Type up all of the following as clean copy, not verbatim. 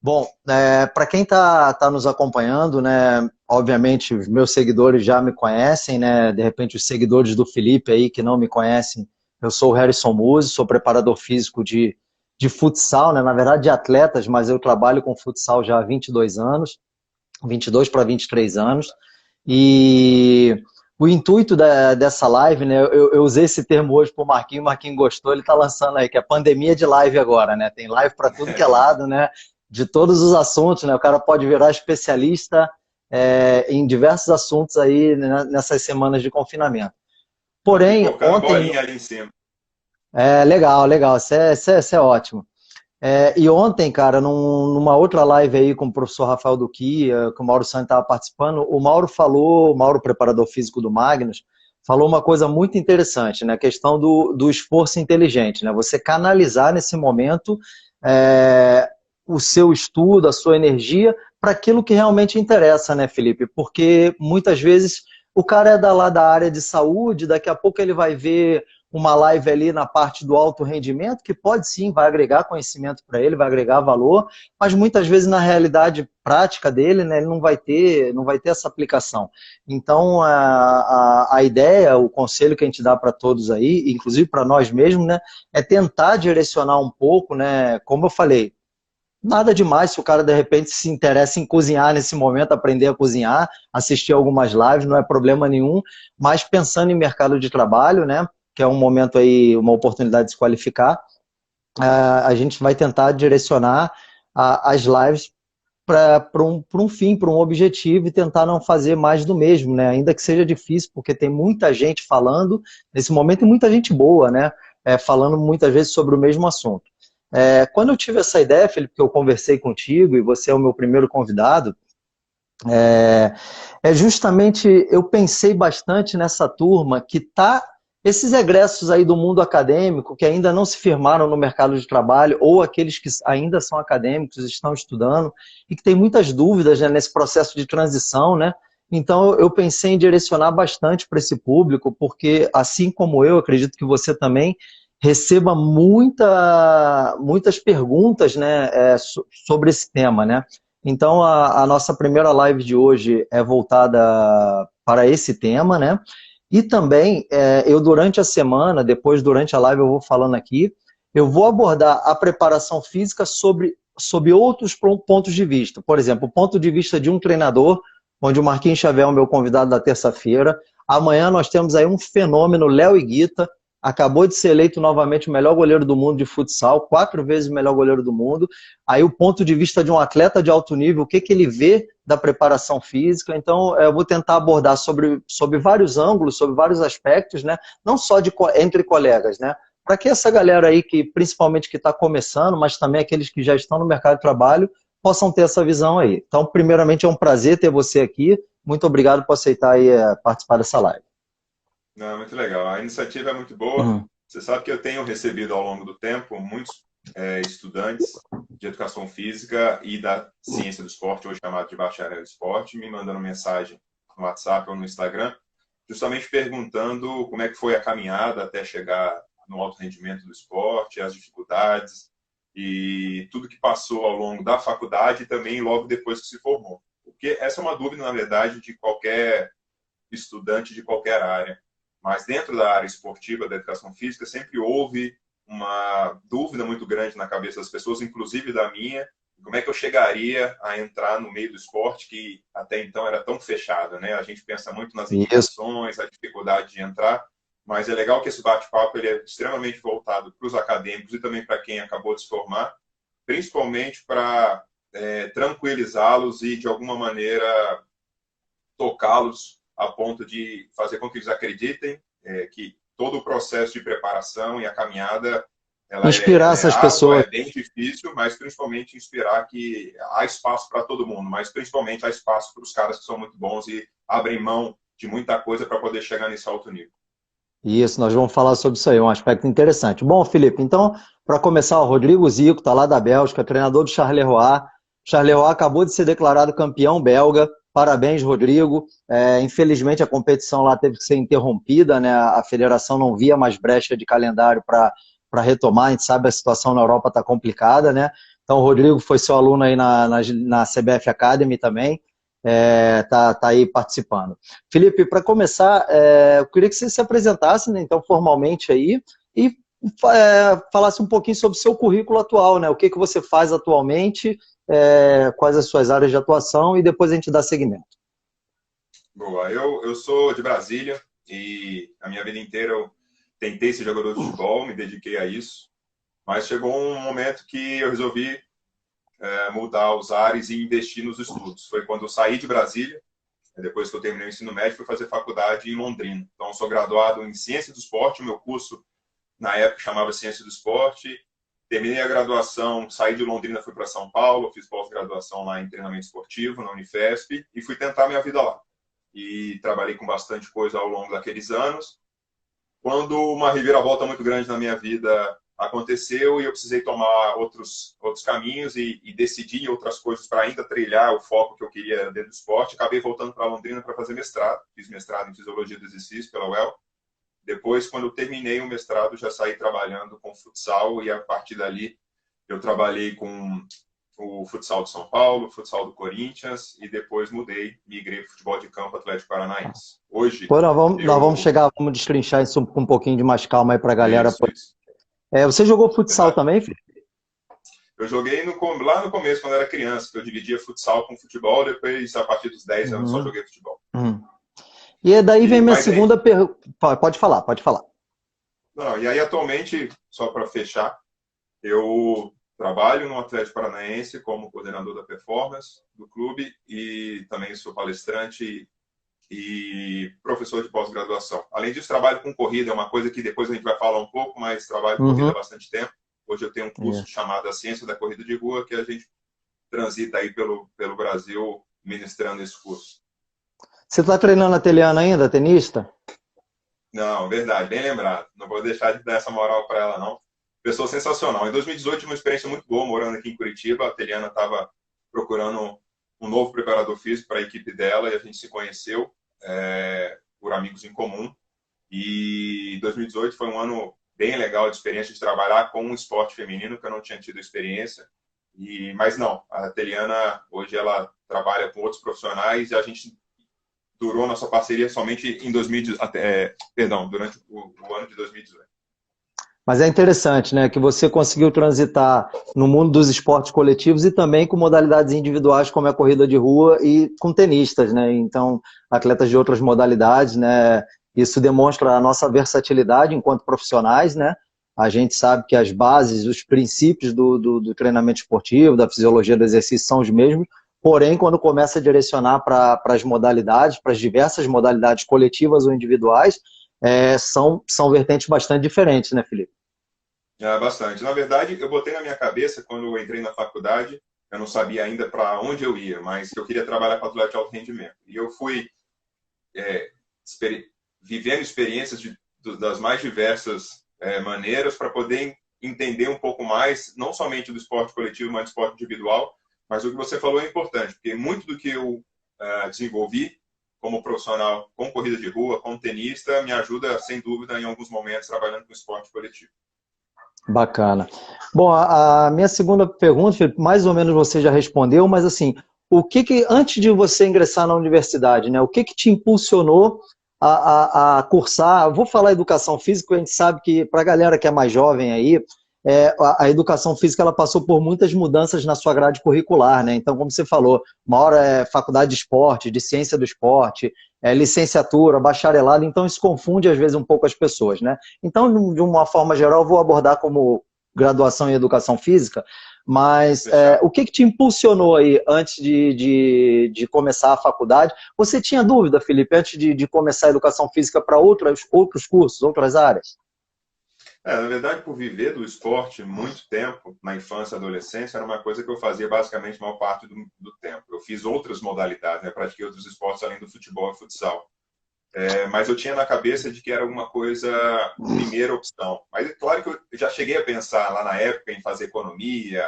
Bom, para quem tá nos acompanhando, né, obviamente os meus seguidores já me conhecem, né, de repente os seguidores do Felipe aí que não me conhecem, eu sou o Harrison Musi, sou preparador físico de futsal, né, na verdade de atletas, mas eu trabalho com futsal já há 22 anos, 22 para 23 anos, e o intuito dessa live, né, eu usei esse termo hoje para o Marquinhos gostou, ele está lançando aí, que é pandemia de live agora, né, tem live para tudo que é lado, né, de todos os assuntos, né, o cara pode virar especialista em diversos assuntos aí né, nessas semanas de confinamento. Uma Porém, pipocando ontem, bolinha ali em cima. legal, legal, isso é ótimo. E ontem, cara, numa outra live aí com o professor Rafael Duquia, que o Mauro Santos estava participando, o Mauro, preparador físico do Magnus, falou uma coisa muito interessante, né? A questão do esforço inteligente, né? Você canalizar nesse momento é, o seu estudo, a sua energia, para aquilo que realmente interessa, né, Felipe? Porque muitas vezes o cara é lá da área de saúde, daqui a pouco ele vai ver uma live ali na parte do alto rendimento, que pode sim, vai agregar conhecimento para ele, vai agregar valor, mas muitas vezes na realidade prática dele, né, ele não vai ter essa aplicação. Então, a ideia, o conselho que a gente dá para todos aí, inclusive para nós mesmos, né, é tentar direcionar um pouco, né, como eu falei, nada demais se o cara de repente se interessa em cozinhar nesse momento, aprender a cozinhar, assistir algumas lives, não é problema nenhum, mas pensando em mercado de trabalho, né, que é um momento aí, uma oportunidade de se qualificar, a gente vai tentar direcionar as lives para um fim, para um objetivo e tentar não fazer mais do mesmo, né? Ainda que seja difícil, porque tem muita gente falando nesse momento e muita gente boa, né? Falando muitas vezes sobre o mesmo assunto. Quando eu tive essa ideia, Felipe, que eu conversei contigo e você é o meu primeiro convidado, é, justamente eu pensei bastante nessa turma que está esses egressos aí do mundo acadêmico que ainda não se firmaram no mercado de trabalho ou aqueles que ainda são acadêmicos, estão estudando e que tem muitas dúvidas, né, nesse processo de transição, né? Então eu pensei em direcionar bastante para esse público, porque assim como eu, acredito que você também receba muitas perguntas, né, sobre esse tema, né? Então, a nossa primeira live de hoje é voltada para esse tema, né? E também, eu durante a semana, depois durante a live eu vou falando aqui, eu vou abordar a preparação física sobre outros pontos de vista. Por exemplo, o ponto de vista de um treinador, onde o Marquinhos Xavier é o meu convidado da terça-feira. Amanhã nós temos aí um fenômeno, Léo Higuita, acabou de ser eleito novamente o melhor goleiro do mundo de futsal, 4 vezes o melhor goleiro do mundo. Aí o ponto de vista de um atleta de alto nível, o que ele vê da preparação física. Então, eu vou tentar abordar sobre vários ângulos, sobre vários aspectos, né? Não só entre colegas, né? Para que essa galera aí, que principalmente que está começando, mas também aqueles que já estão no mercado de trabalho, possam ter essa visão aí. Então, primeiramente, é um prazer ter você aqui. Muito obrigado por aceitar aí, participar dessa live. Não, muito legal. A iniciativa é muito boa. Uhum. Você sabe que eu tenho recebido ao longo do tempo muitos estudantes de educação física e da ciência do esporte, hoje chamado de bacharel em esporte, me mandando mensagem no WhatsApp ou no Instagram, justamente perguntando como é que foi a caminhada até chegar no alto rendimento do esporte, as dificuldades e tudo que passou ao longo da faculdade e também logo depois que se formou. Porque essa é uma dúvida, na verdade, de qualquer estudante de qualquer área. Mas dentro da área esportiva, da educação física, sempre houve uma dúvida muito grande na cabeça das pessoas, inclusive da minha, como é que eu chegaria a entrar no meio do esporte que até então era tão fechado, né? A gente pensa muito nas Isso. indicações, a dificuldade de entrar, mas é legal que esse bate-papo ele é extremamente voltado para os acadêmicos e também para quem acabou de se formar, principalmente para tranquilizá-los e, de alguma maneira, tocá-los a ponto de fazer com que eles acreditem que todo o processo de preparação e a caminhada Inspirar ela é essas árdua, pessoas. é bem difícil, mas principalmente inspirar que há espaço para todo mundo, mas principalmente há espaço para os caras que são muito bons e abrem mão de muita coisa para poder chegar nesse alto nível. Isso, nós vamos falar sobre isso aí, um aspecto interessante. Bom, Felipe, então, para começar, o Rodrigo Zico está lá da Bélgica, treinador do Charleroi. Charleroi acabou de ser declarado campeão belga. Parabéns, Rodrigo. Infelizmente, a competição lá teve que ser interrompida, né? A federação não via mais brecha de calendário para retomar. A gente sabe a situação na Europa está complicada, né? Então, o Rodrigo foi seu aluno aí na CBF Academy também, tá aí participando. Felipe, para começar, eu queria que você se apresentasse, né, então, formalmente aí, e falasse um pouquinho sobre o seu currículo atual, né? O que você faz atualmente, quais as suas áreas de atuação, e depois a gente dá seguimento. Boa, eu sou de Brasília e a minha vida inteira eu tentei ser jogador de futebol, me dediquei a isso, mas chegou um momento que eu resolvi mudar os ares e investir nos estudos. Foi quando eu saí de Brasília, depois que eu terminei o ensino médio, fui fazer faculdade em Londrina. Então, eu sou graduado em Ciência do Esporte, o meu curso, na época, chamava Ciência do Esporte. Terminei a graduação, saí de Londrina, fui para São Paulo, fiz pós-graduação lá em treinamento esportivo, na Unifesp, e fui tentar minha vida lá. E trabalhei com bastante coisa ao longo daqueles anos. Quando uma reviravolta muito grande na minha vida aconteceu e eu precisei tomar outros caminhos e decidir outras coisas para ainda trilhar o foco que eu queria dentro do esporte, acabei voltando para Londrina para fazer mestrado. Fiz mestrado em Fisiologia do Exercício pela UEL. Depois, quando eu terminei o mestrado, já saí trabalhando com futsal e a partir dali eu trabalhei com o futsal de São Paulo, o futsal do Corinthians e depois migrei para o futebol de campo Atlético Paranaense. Hoje, Pô, nós vamos chegar, vamos destrinchar isso com um pouquinho de mais calma aí para a galera. Isso. Você jogou futsal Verdade. também, Felipe? Eu joguei lá no começo, quando eu era criança, que eu dividia futsal com futebol, depois, a partir dos 10 anos, só joguei futebol. E daí vem minha segunda pergunta. Pode falar. Não, e aí, atualmente, só para fechar, eu trabalho no Atlético Paranaense como coordenador da performance do clube e também sou palestrante e professor de pós-graduação. Além disso, trabalho com corrida, é uma coisa que depois a gente vai falar um pouco, mas trabalho com corrida há bastante tempo. Hoje eu tenho um curso chamado A Ciência da Corrida de Rua, que a gente transita aí pelo Brasil ministrando esse curso. Você está treinando a Teliana ainda, tenista? Não, verdade, bem lembrado. Não vou deixar de dar essa moral para ela, não. Pessoa sensacional. Em 2018, tive uma experiência muito boa morando aqui em Curitiba. A Teliana estava procurando um novo preparador físico para a equipe dela e a gente se conheceu por amigos em comum. E 2018 foi um ano bem legal de experiência de trabalhar com um esporte feminino que eu não tinha tido experiência. Mas não, a Teliana hoje ela trabalha com outros profissionais e a gente durou nossa parceria somente em durante o ano de 2018. Mas é interessante, né, que você conseguiu transitar no mundo dos esportes coletivos e também com modalidades individuais como a corrida de rua e com tenistas, né? Então, atletas de outras modalidades, né? Isso demonstra a nossa versatilidade enquanto profissionais, né? A gente sabe que as bases, os princípios do treinamento esportivo, da fisiologia do exercício são os mesmos, porém, quando começa a direcionar para as modalidades, para as diversas modalidades coletivas ou individuais, são vertentes bastante diferentes, né, Felipe? Bastante. Na verdade, eu botei na minha cabeça, quando eu entrei na faculdade, eu não sabia ainda para onde eu ia, mas eu queria trabalhar com atleta de alto rendimento. E eu fui vivendo experiências das mais diversas maneiras para poder entender um pouco mais, não somente do esporte coletivo, mas do esporte individual. Mas o que você falou é importante, porque muito do que eu desenvolvi como profissional com corrida de rua, como tenista, me ajuda, sem dúvida, em alguns momentos, trabalhando com esporte coletivo. Bacana. Bom, a minha segunda pergunta, Felipe, mais ou menos você já respondeu, mas assim, antes de você ingressar na universidade, né, o que te impulsionou a cursar? Eu vou falar educação física, a gente sabe que para a galera que é mais jovem aí, a educação física ela passou por muitas mudanças na sua grade curricular, né? Então, como você falou, uma hora é faculdade de esporte, de ciência do esporte, licenciatura, bacharelado, então isso confunde às vezes um pouco as pessoas, né? Então, de uma forma geral, eu vou abordar como graduação em educação física, mas o que te impulsionou aí antes de começar a faculdade? Você tinha dúvida, Felipe, antes de começar a educação física para outros cursos, outras áreas? Na verdade, por viver do esporte muito tempo, na infância e adolescência, era uma coisa que eu fazia basicamente a maior parte do tempo. Eu fiz outras modalidades, né? Pratiquei outros esportes além do futebol e futsal. Mas eu tinha na cabeça de que era alguma coisa primeira opção. Mas é claro que eu já cheguei a pensar lá na época em fazer economia,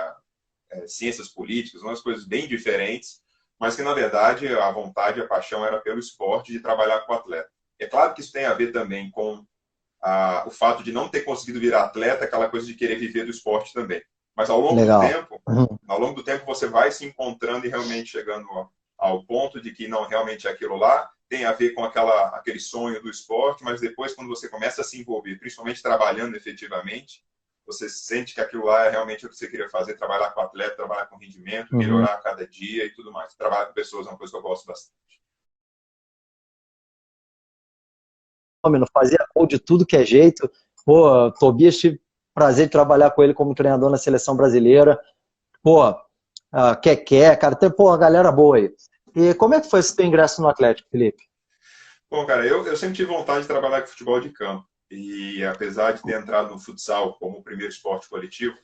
ciências políticas, umas coisas bem diferentes, mas que na verdade a vontade, a paixão era pelo esporte, de trabalhar com atleta. É claro que isso tem a ver também com o fato de não ter conseguido virar atleta, aquela coisa de querer viver do esporte também. Mas ao longo do Legal. tempo, ao longo do tempo você vai se encontrando e realmente chegando ao ponto de que não, realmente aquilo lá tem a ver com aquele sonho do esporte, mas depois quando você começa a se envolver, principalmente trabalhando efetivamente, você sente que aquilo lá é realmente o que você queria fazer, trabalhar com atleta, trabalhar com rendimento, melhorar a cada dia e tudo mais. Trabalhar com pessoas é uma coisa que eu gosto bastante. Fazia gol de tudo que é jeito. Pô, Tobias, tive prazer de trabalhar com ele como treinador na seleção brasileira. Pô, Keké, cara, tem, pô, uma galera boa aí. E como é que foi esse teu ingresso no Atlético, Felipe? Bom, cara, eu sempre tive vontade de trabalhar com futebol de campo. E apesar de ter entrado no futsal como o primeiro esporte coletivo,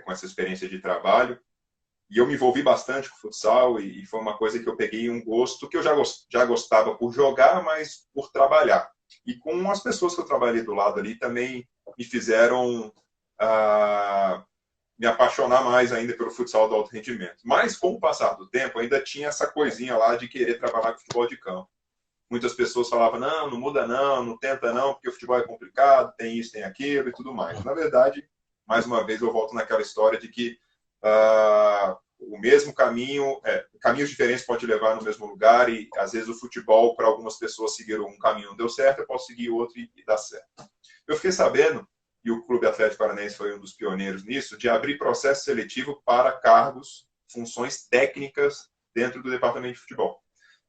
com essa experiência de trabalho, e eu me envolvi bastante com futsal e foi uma coisa que eu peguei um gosto que eu já gostava por jogar, mas por trabalhar. E com as pessoas que eu trabalhei do lado ali também me fizeram me apaixonar mais ainda pelo futsal do alto rendimento. Mas com o passar do tempo ainda tinha essa coisinha lá de querer trabalhar com futebol de campo. Muitas pessoas falavam, não, não muda não, não tenta não, porque o futebol é complicado, tem isso, tem aquilo e tudo mais. Na verdade, mais uma vez eu volto naquela história de que o mesmo caminho, caminhos diferentes podem te levar no mesmo lugar e às vezes o futebol, para algumas pessoas seguir um caminho não deu certo, eu posso seguir outro e dar certo. Eu fiquei sabendo, e o Clube Atlético Paranaense foi um dos pioneiros nisso, de abrir processo seletivo para cargos, funções técnicas dentro do departamento de futebol.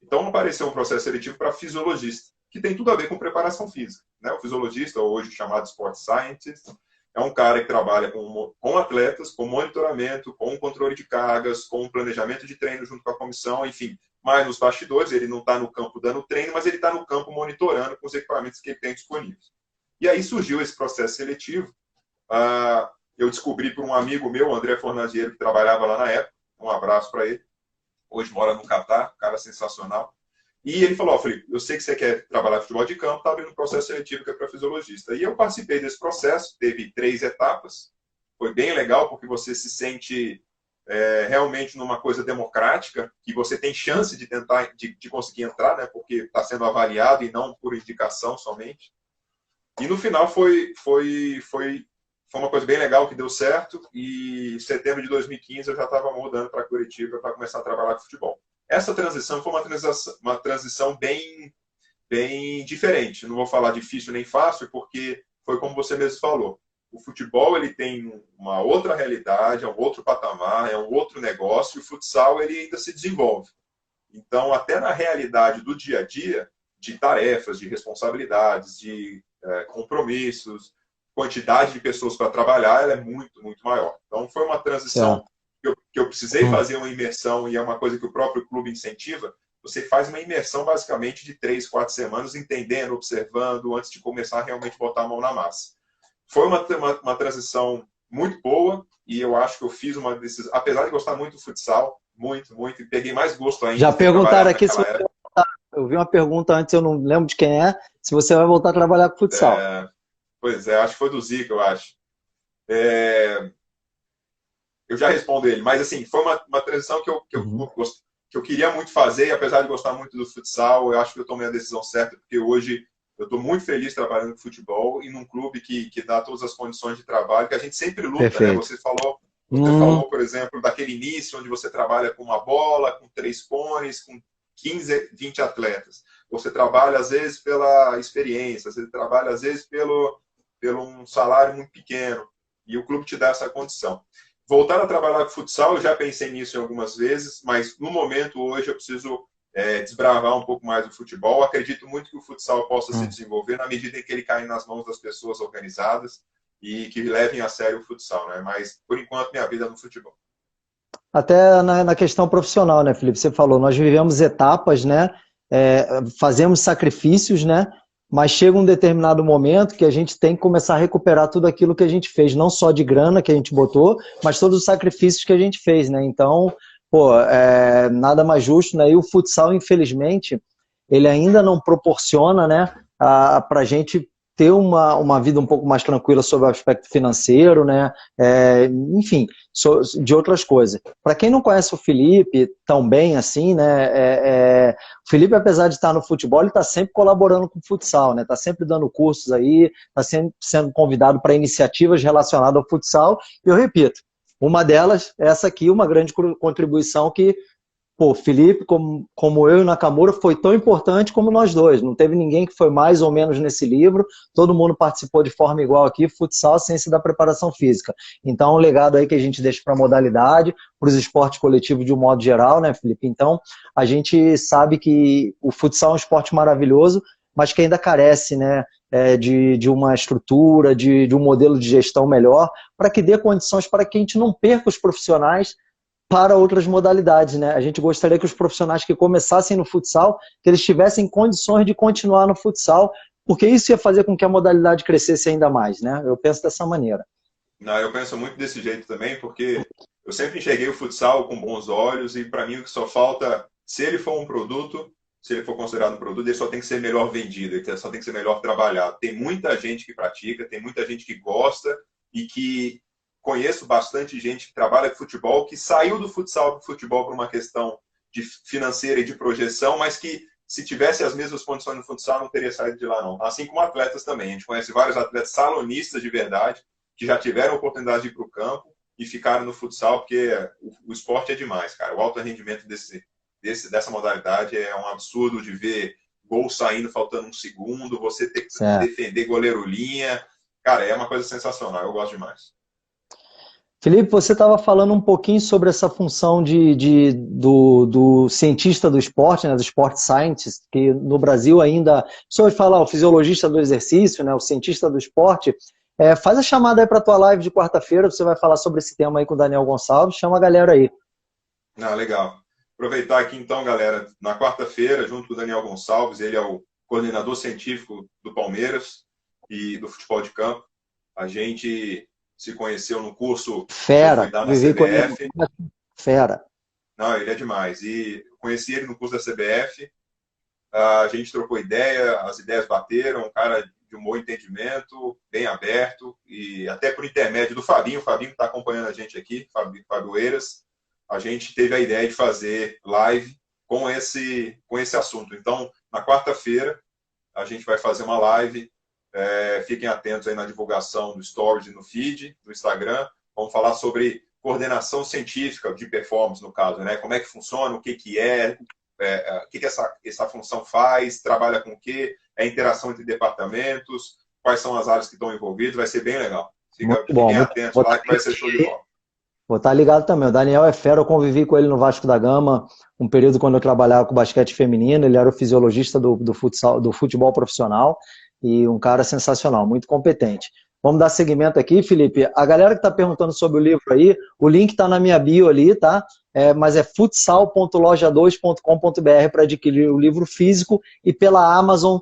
Então apareceu um processo seletivo para fisiologista, que tem tudo a ver com preparação física, né? O fisiologista, hoje chamado Sport Scientist, é um cara que trabalha com atletas, com monitoramento, com controle de cargas, com planejamento de treino junto com a comissão, enfim. Mas nos bastidores, ele não está no campo dando treino, mas ele está no campo monitorando com os equipamentos que ele tem disponíveis. E aí surgiu esse processo seletivo. Eu descobri por um amigo meu, André Fornaziero, que trabalhava lá na época. Um abraço para ele. Hoje mora no Catar, cara sensacional. E ele falou, Felipe, eu sei que você quer trabalhar futebol de campo, está abrindo um processo seletivo que é para fisiologista. E eu participei desse processo, teve 3 etapas. Foi bem legal, porque você se sente realmente numa coisa democrática, que você tem chance de tentar, de conseguir entrar, né? Porque está sendo avaliado e não por indicação somente. E no final foi uma coisa bem legal que deu certo. E em setembro de 2015 eu já estava mudando para Curitiba para começar a trabalhar com futebol. Essa transição foi uma transição bem diferente. Não vou falar difícil nem fácil, porque foi como você mesmo falou. O futebol ele tem uma outra realidade, é um outro patamar, é um outro negócio. E o futsal ele ainda se desenvolve. Então, até na realidade do dia a dia, de tarefas, de responsabilidades, de compromissos, quantidade de pessoas para trabalhar, ela é muito, muito maior. Então, foi uma transição que eu precisei fazer uma imersão, e é uma coisa que o próprio clube incentiva. Você faz uma imersão basicamente de 3, 4 semanas, entendendo, observando, antes de começar a realmente botar a mão na massa. Foi uma transição muito boa, e eu acho que eu fiz uma decisão, apesar de gostar muito do futsal, muito, muito, e peguei mais gosto ainda. Já perguntaram aqui se você vai voltar. Eu vi uma pergunta antes, eu não lembro de quem é, se você vai voltar a trabalhar com futsal. Pois é, acho que foi do Zica, eu acho. Eu já respondo ele, mas assim, foi uma transição que eu queria muito fazer, e apesar de gostar muito do futsal, eu acho que eu tomei a decisão certa, porque hoje eu estou muito feliz trabalhando com futebol e num clube que dá todas as condições de trabalho, que a gente sempre luta, né? Você falou, por exemplo, daquele início onde você trabalha com uma bola, com 3 cones, com 15, 20 atletas. Você trabalha, às vezes, pela experiência, você trabalha, às vezes, pelo um salário muito pequeno, e o clube te dá essa condição. Voltar a trabalhar com futsal, eu já pensei nisso em algumas vezes, mas no momento, hoje, eu preciso desbravar um pouco mais o futebol. Acredito muito que o futsal possa se desenvolver na medida em que ele cai nas mãos das pessoas organizadas e que levem a sério o futsal, né? Mas, por enquanto, minha vida é no futebol. Até na questão profissional, né, Felipe? Você falou, nós vivemos etapas, né? Fazemos sacrifícios, né? Mas chega um determinado momento que a gente tem que começar a recuperar tudo aquilo que a gente fez, não só de grana que a gente botou, mas todos os sacrifícios que a gente fez, né? Então, pô, nada mais justo, né? E o futsal, infelizmente, ele ainda não proporciona, né, pra gente ter uma vida um pouco mais tranquila sobre o aspecto financeiro, né? Enfim, de outras coisas. Para quem não conhece o Felipe tão bem assim, né? O Felipe, apesar de estar no futebol, ele está sempre colaborando com o futsal, né? Está sempre dando cursos aí, está sempre sendo convidado para iniciativas relacionadas ao futsal. E eu repito, Uma delas, essa aqui, uma grande contribuição que, pô, Felipe, como eu e o Nakamura, foi tão importante como nós dois. Não teve ninguém que foi mais ou menos nesse livro. Todo mundo participou de forma igual aqui. Futsal, ciência da preparação física. Então, um legado aí que a gente deixa para a modalidade, para os esportes coletivos de um modo geral, né, Felipe? Então, a gente sabe que o futsal é um esporte maravilhoso, mas que ainda carece, né, de uma estrutura, de um modelo de gestão melhor, para que dê condições para que a gente não perca os profissionais para outras modalidades, né? A gente gostaria que os profissionais que começassem no futsal, que eles tivessem condições de continuar no futsal, porque isso ia fazer com que a modalidade crescesse ainda mais, né? Eu penso dessa maneira. Não, eu penso muito desse jeito também, porque eu sempre enxerguei o futsal com bons olhos e para mim o que só falta, se ele for um produto, se ele for considerado um produto, ele só tem que ser melhor vendido, ele só tem que ser melhor trabalhado. Tem muita gente que pratica, tem muita gente que gosta e que conheço bastante gente que trabalha com futebol, que saiu do futsal para o futebol por uma questão de financeira e de projeção, mas que se tivesse as mesmas condições no futsal não teria saído de lá não. Assim como atletas também. A gente conhece vários atletas salonistas de verdade, que já tiveram a oportunidade de ir para o campo e ficaram no futsal, porque o esporte é demais, cara. O alto rendimento dessa modalidade é um absurdo de ver gol saindo faltando um segundo, você ter que defender goleiro linha. Cara, é uma coisa sensacional, eu gosto demais. Felipe, você estava falando um pouquinho sobre essa função do cientista do esporte, né, do sport scientist, que no Brasil ainda, se hoje falar o fisiologista do exercício, né, o cientista do esporte, faz a chamada aí para a tua live de quarta-feira, você vai falar sobre esse tema aí com o Daniel Gonçalves, chama a galera aí. Ah, legal. Aproveitar aqui então, galera, na quarta-feira, junto com o Daniel Gonçalves, ele é o coordenador científico do Palmeiras e do futebol de campo. A gente se conheceu no curso Fera, da CBF. Fera. Não, ele é demais. E conheci ele no curso da CBF, a gente trocou ideia, as ideias bateram, um cara de um bom entendimento, bem aberto, e até por intermédio do Fabinho, o Fabinho está acompanhando a gente aqui, Fábio Eiras, a gente teve a ideia de fazer live com esse assunto. Então, na quarta-feira, a gente vai fazer uma live. Fiquem atentos aí na divulgação do Stories e no feed do Instagram. Vamos falar sobre coordenação científica de performance, no caso, né? Como é que funciona, o que o que essa função faz, trabalha com o que, interação entre departamentos, quais são as áreas que estão envolvidas, vai ser bem legal. Fiquem atentos lá que vai ser show de bola. Vou estar ligado também. O Daniel é fera, eu convivi com ele no Vasco da Gama, um período quando eu trabalhava com basquete feminino, ele era o fisiologista do futebol profissional e um cara sensacional, muito competente. Vamos dar seguimento aqui, Felipe. A galera que está perguntando sobre o livro aí, o link está na minha bio ali, tá? Mas é futsal.loja2.com.br para adquirir o livro físico e pela Amazon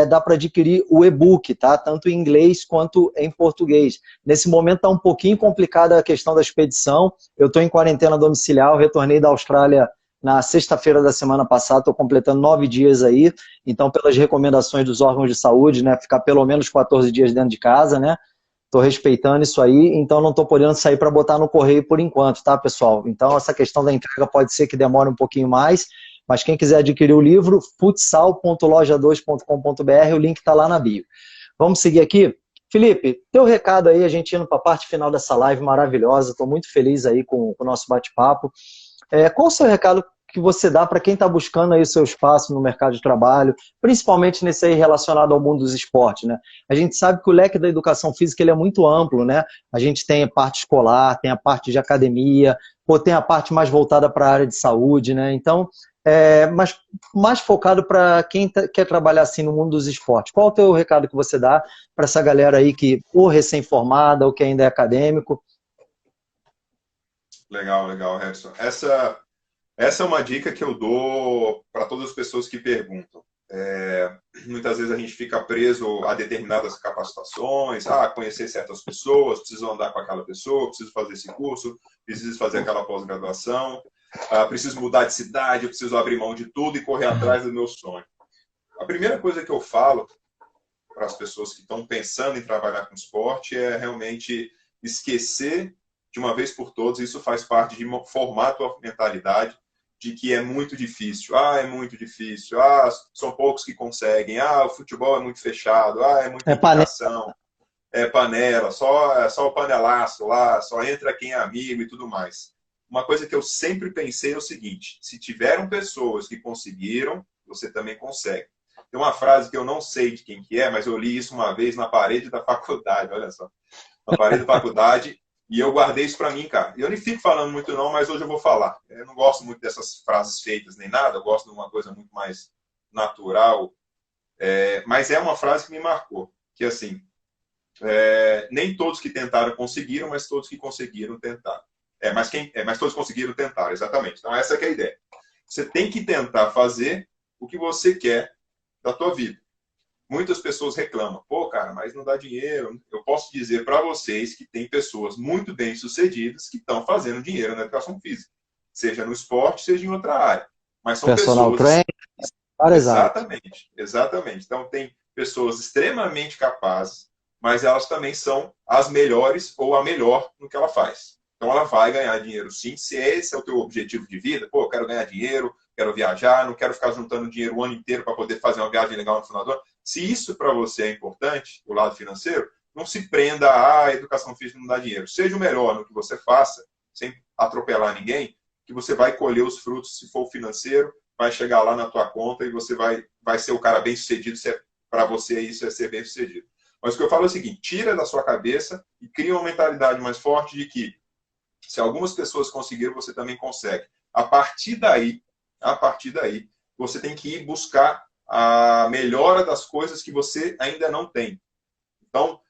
dá para adquirir o e-book, tá? Tanto em inglês quanto em português. Nesse momento está um pouquinho complicada a questão da expedição. Eu estou em quarentena domiciliar, eu retornei da Austrália na sexta-feira da semana passada, estou completando 9 dias aí, então pelas recomendações dos órgãos de saúde, né, ficar pelo menos 14 dias dentro de casa, né, estou respeitando isso aí, então não estou podendo sair para botar no correio por enquanto, tá, pessoal? Então essa questão da entrega pode ser que demore um pouquinho mais, mas quem quiser adquirir o livro, futsal.loja2.com.br, o link está lá na bio. Vamos seguir aqui? Felipe, teu recado aí, a gente indo para a parte final dessa live maravilhosa, estou muito feliz aí com o nosso bate-papo. Qual o seu recado que você dá para quem está buscando aí o seu espaço no mercado de trabalho, principalmente nesse aí relacionado ao mundo dos esportes, né? A gente sabe que o leque da educação física ele é muito amplo, né? A gente tem a parte escolar, tem a parte de academia, ou tem a parte mais voltada para a área de saúde, né? Então, mas mais focado para quem quer trabalhar assim no mundo dos esportes. Qual o teu recado que você dá para essa galera aí que ou recém-formada ou que ainda é acadêmico? Legal, Harrison. Essa é uma dica que eu dou para todas as pessoas que perguntam. Muitas vezes a gente fica preso a determinadas capacitações, conhecer certas pessoas, preciso andar com aquela pessoa, preciso fazer esse curso, preciso fazer aquela pós-graduação, preciso mudar de cidade, eu preciso abrir mão de tudo e correr atrás do meu sonho. A primeira coisa que eu falo para as pessoas que estão pensando em trabalhar com esporte é realmente esquecer de uma vez por todas, isso faz parte de formar a tua mentalidade de que é muito difícil. É muito difícil. São poucos que conseguem. O futebol é muito fechado. É muita educação. panela, só o panelaço lá, só entra quem é amigo e tudo mais. Uma coisa que eu sempre pensei é o seguinte: se tiveram pessoas que conseguiram, você também consegue. Tem uma frase que eu não sei de quem que é, mas eu li isso uma vez na parede da faculdade, olha só. Na parede da faculdade, e eu guardei isso para mim, cara. Eu nem fico falando muito não, mas hoje eu vou falar. Eu não gosto muito dessas frases feitas nem nada, eu gosto de uma coisa muito mais natural. Mas é uma frase que me marcou, que assim, nem todos que tentaram conseguiram, mas todos que conseguiram tentaram. Mas todos conseguiram tentar, exatamente. Então essa que é a ideia. Você tem que tentar fazer o que você quer da tua vida. Muitas pessoas reclamam, pô, cara, mas não dá dinheiro. Eu posso dizer para vocês que tem pessoas muito bem-sucedidas que estão fazendo dinheiro na educação física, seja no esporte, seja em outra área. Mas são Personal pessoas... trainer, várias áreas. Exatamente, exatamente. Então, tem pessoas extremamente capazes, mas elas também são as melhores ou a melhor no que ela faz. Então, ela vai ganhar dinheiro sim, se esse é o teu objetivo de vida. Pô, eu quero ganhar dinheiro, quero viajar, não quero ficar juntando dinheiro o ano inteiro para poder fazer uma viagem legal no final do ano. Se isso para você é importante, o lado financeiro, não se prenda a educação física não dá dinheiro. Seja o melhor no que você faça, sem atropelar ninguém, que você vai colher os frutos, se for o financeiro, vai chegar lá na tua conta e você vai ser o cara bem sucedido. Para você isso é ser bem sucedido. Mas o que eu falo é o seguinte: tira da sua cabeça e cria uma mentalidade mais forte de que se algumas pessoas conseguiram, você também consegue. A partir daí, você tem que ir buscar a melhora das coisas que você ainda não tem. Então,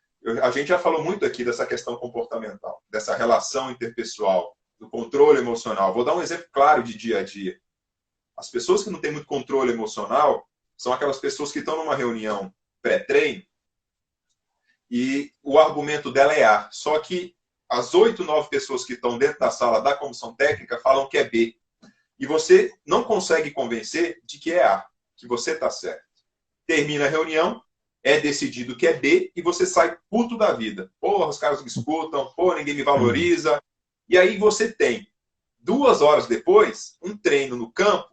a gente já falou muito aqui dessa questão comportamental, dessa relação interpessoal, do controle emocional. Vou dar um exemplo claro de dia a dia. As pessoas que não têm muito controle emocional são aquelas pessoas que estão numa reunião pré-treino e o argumento dela é A. Só que as 8, 9 pessoas que estão dentro da sala da comissão técnica falam que é B. E você não consegue convencer de que é A, que você está certo. Termina a reunião, é decidido que é B e você sai puto da vida. Porra, os caras me escutam, porra, ninguém me valoriza. E aí você tem, 2 horas depois, um treino no campo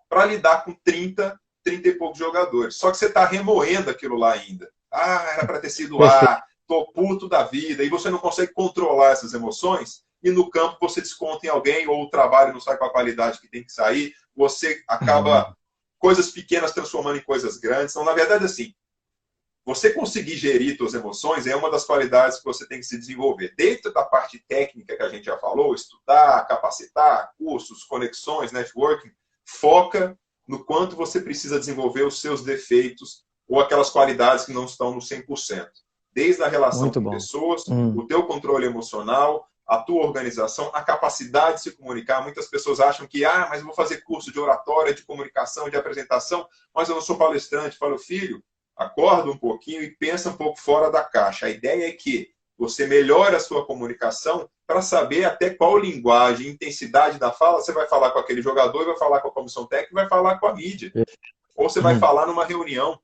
para lidar com 30 e poucos jogadores. Só que você está remoendo aquilo lá ainda. Ah, era para ter sido A, tô puto da vida. E você não consegue controlar essas emoções. E no campo você desconta em alguém, ou o trabalho não sai com a qualidade que tem que sair. Você acaba coisas pequenas transformando em coisas grandes. Então, na verdade, assim, você conseguir gerir suas emoções é uma das qualidades que você tem que se desenvolver. Dentro da parte técnica que a gente já falou, estudar, capacitar, cursos, conexões, networking, foca no quanto você precisa desenvolver os seus defeitos ou aquelas qualidades que não estão no 100%. Desde a relação com pessoas, o teu controle emocional, a tua organização, a capacidade de se comunicar. Muitas pessoas acham que, mas eu vou fazer curso de oratória, de comunicação, de apresentação, mas eu não sou palestrante. Falo, filho, acorda um pouquinho e pensa um pouco fora da caixa. A ideia é que você melhore a sua comunicação para saber até qual linguagem, intensidade da fala você vai falar com aquele jogador, vai falar com a comissão técnica, vai falar com a mídia. Ou você vai falar numa reunião.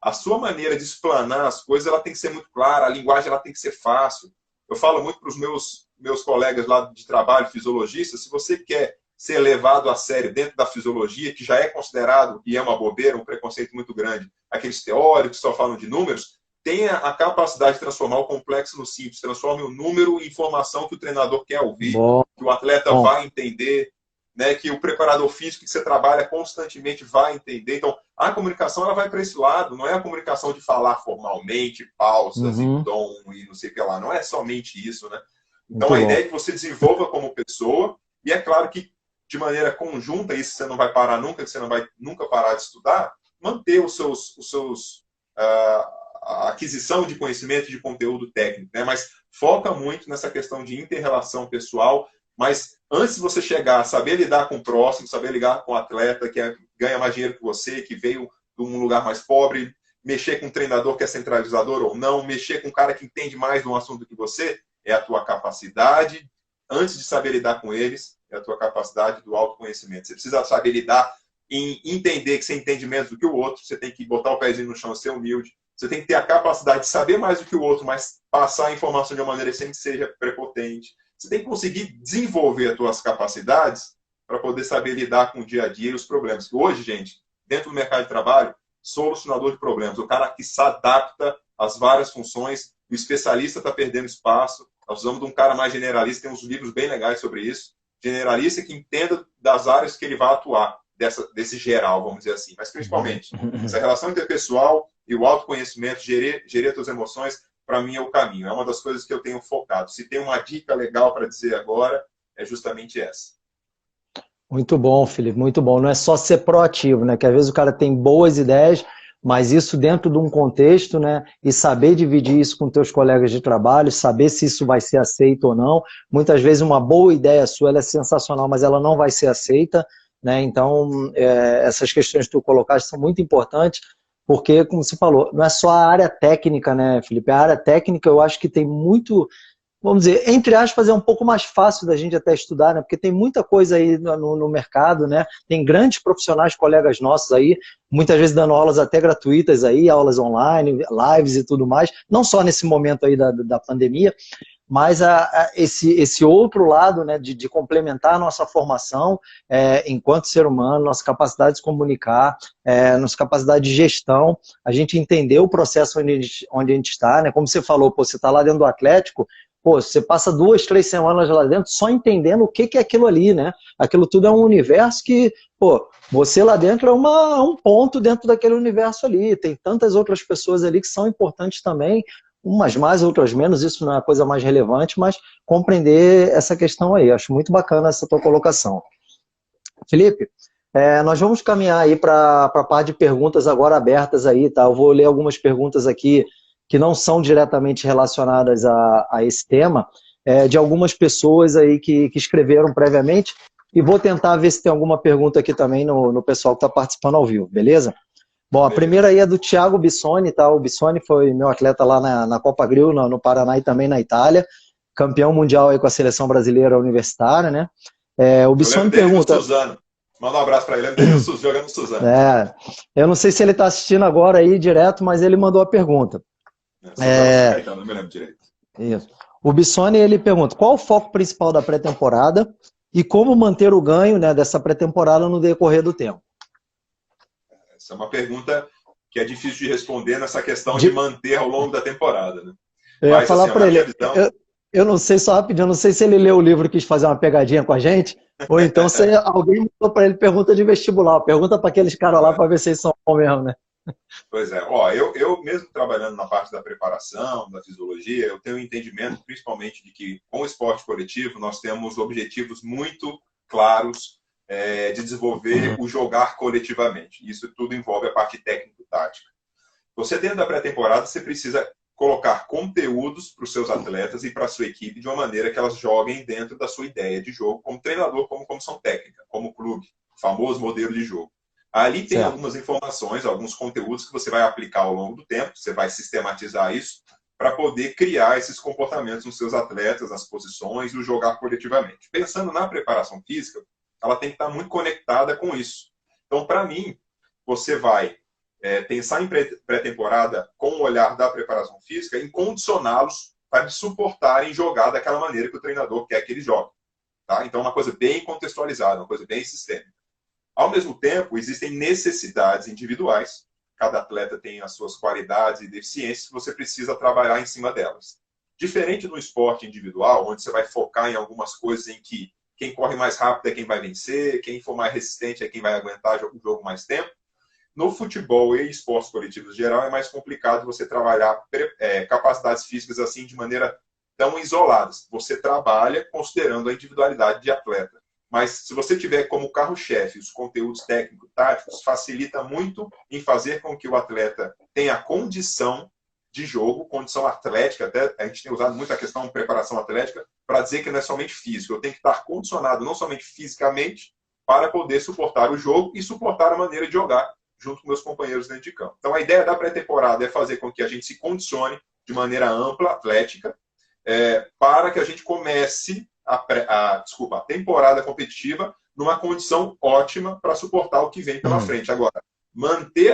A sua maneira de explanar as coisas ela tem que ser muito clara, a linguagem ela tem que ser fácil. Eu falo muito para os meus colegas lá de trabalho, fisiologistas, se você quer ser levado a sério dentro da fisiologia, que já é considerado, e é uma bobeira, um preconceito muito grande, aqueles teóricos que só falam de números, tenha a capacidade de transformar o complexo no simples, transforme o número em informação que o treinador quer ouvir, que o atleta vai entender, né, que o preparador físico que você trabalha constantemente vai entender. Então, a comunicação ela vai para esse lado, não é a comunicação de falar formalmente, pausas e tom e não sei o que lá, não é somente isso, né? Então, a ideia é que você desenvolva como pessoa, e é claro que de maneira conjunta, isso você não vai parar nunca, que você não vai nunca parar de estudar, manter a aquisição de conhecimento e de conteúdo técnico, né? Mas foca muito nessa questão de inter-relação pessoal, mas antes de você chegar a saber lidar com o próximo, saber lidar com o atleta que ganha mais dinheiro que você, que veio de um lugar mais pobre, mexer com um treinador que é centralizador ou não, mexer com um cara que entende mais de um assunto que você, é a tua capacidade, antes de saber lidar com eles, é a tua capacidade do autoconhecimento. Você precisa saber lidar em entender que você entende menos do que o outro, você tem que botar o pezinho no chão, ser humilde, você tem que ter a capacidade de saber mais do que o outro, mas passar a informação de uma maneira sem que seja prepotente. Você tem que conseguir desenvolver as tuas capacidades para poder saber lidar com o dia a dia e os problemas. Hoje, gente, dentro do mercado de trabalho, solucionador de problemas, o cara que se adapta às várias funções, o especialista está perdendo espaço. Nós precisamos de um cara mais generalista, tem uns livros bem legais sobre isso. Generalista que entenda das áreas que ele vai atuar, desse geral, vamos dizer assim. Mas, principalmente, essa relação interpessoal e o autoconhecimento, gerir as suas emoções, para mim é o caminho. É uma das coisas que eu tenho focado. Se tem uma dica legal para dizer agora, é justamente essa. Muito bom, Felipe, muito bom. Não é só ser proativo, né? Que às vezes o cara tem boas ideias, mas isso dentro de um contexto, né? E saber dividir isso com teus colegas de trabalho, saber se isso vai ser aceito ou não. Muitas vezes uma boa ideia sua, ela é sensacional, mas ela não vai ser aceita, né? Então, essas questões que tu colocaste são muito importantes, porque, como você falou, não é só a área técnica, né, Felipe? A área técnica eu acho que tem muito, vamos dizer, entre aspas, é um pouco mais fácil da gente até estudar, né? Porque tem muita coisa aí no mercado, né? Tem grandes profissionais, colegas nossos aí, muitas vezes dando aulas até gratuitas aí, aulas online, lives e tudo mais, não só nesse momento aí da pandemia, mas esse outro lado, né, de complementar a nossa formação enquanto ser humano, nossa capacidade de se comunicar, nossa capacidade de gestão, a gente entender o processo onde a gente está, né? Como você falou, pô, você está lá dentro do Atlético, pô, você passa 2, 3 semanas lá dentro só entendendo o que é aquilo ali, né? Aquilo tudo é um universo que, pô, você lá dentro é um ponto dentro daquele universo ali. Tem tantas outras pessoas ali que são importantes também, umas mais, outras menos, isso não é a coisa mais relevante, mas compreender essa questão aí. Acho muito bacana essa tua colocação. Felipe, nós vamos caminhar aí para a parte de perguntas agora abertas aí, tá? Eu vou ler algumas perguntas aqui que não são diretamente relacionadas a esse tema, de algumas pessoas aí que escreveram previamente, e vou tentar ver se tem alguma pergunta aqui também no pessoal que está participando ao vivo, beleza? Bom, a primeira aí é do Thiago Bissoni, tá? O Bissoni foi meu atleta lá na Copa Grill, no Paraná e também na Itália, campeão mundial aí com a seleção brasileira universitária, né? O Bissoni pergunta... Manda um abraço para ele, ele jogando no Suzano. Eu não sei se ele está assistindo agora aí direto, mas ele mandou a pergunta. Não me lembro direito. Isso. O Bissoni, ele pergunta, qual o foco principal da pré-temporada e como manter o ganho, né, dessa pré-temporada no decorrer do tempo? Essa é uma pergunta que é difícil de responder nessa questão de manter ao longo da temporada, né? Eu ia falar para ele, eu não sei, só rapidinho, eu não sei se ele leu o livro e quis fazer uma pegadinha com a gente, ou então se alguém mandou para ele pergunta de vestibular, pergunta para aqueles caras lá para ver se eles são bons mesmo, né? Pois é, ó, eu mesmo trabalhando na parte da preparação, da fisiologia, eu tenho um entendimento principalmente de que com o esporte coletivo nós temos objetivos muito claros de desenvolver o jogar coletivamente. Isso tudo envolve a parte técnico-tática. Você dentro da pré-temporada, você precisa colocar conteúdos para os seus atletas e para a sua equipe de uma maneira que elas joguem dentro da sua ideia de jogo, como treinador, como comissão técnica, como clube, famoso modelo de jogo. Ali tem algumas informações, alguns conteúdos que você vai aplicar ao longo do tempo, você vai sistematizar isso para poder criar esses comportamentos nos seus atletas, nas posições e o jogar coletivamente. Pensando na preparação física, ela tem que estar muito conectada com isso. Então, para mim, você vai pensar em pré-temporada com o olhar da preparação física em condicioná-los para suportarem jogar daquela maneira que o treinador quer que eles joguem. Tá? Então, uma coisa bem contextualizada, uma coisa bem sistêmica. Ao mesmo tempo, existem necessidades individuais. Cada atleta tem as suas qualidades e deficiências que você precisa trabalhar em cima delas. Diferente no esporte individual, onde você vai focar em algumas coisas em que quem corre mais rápido é quem vai vencer, quem for mais resistente é quem vai aguentar o jogo mais tempo. No futebol e esportes coletivos em geral, é mais complicado você trabalhar capacidades físicas assim de maneira tão isoladas. Você trabalha considerando a individualidade de atleta. Mas se você tiver como carro-chefe os conteúdos técnico-táticos, facilita muito em fazer com que o atleta tenha condição de jogo, condição atlética, até a gente tem usado muito a questão de preparação atlética, para dizer que não é somente físico. Eu tenho que estar condicionado não somente fisicamente para poder suportar o jogo e suportar a maneira de jogar junto com meus companheiros dentro de campo. Então a ideia da pré-temporada é fazer com que a gente se condicione de maneira ampla, atlética, para que a gente comece a temporada competitiva numa condição ótima para suportar o que vem pela frente. Agora, manter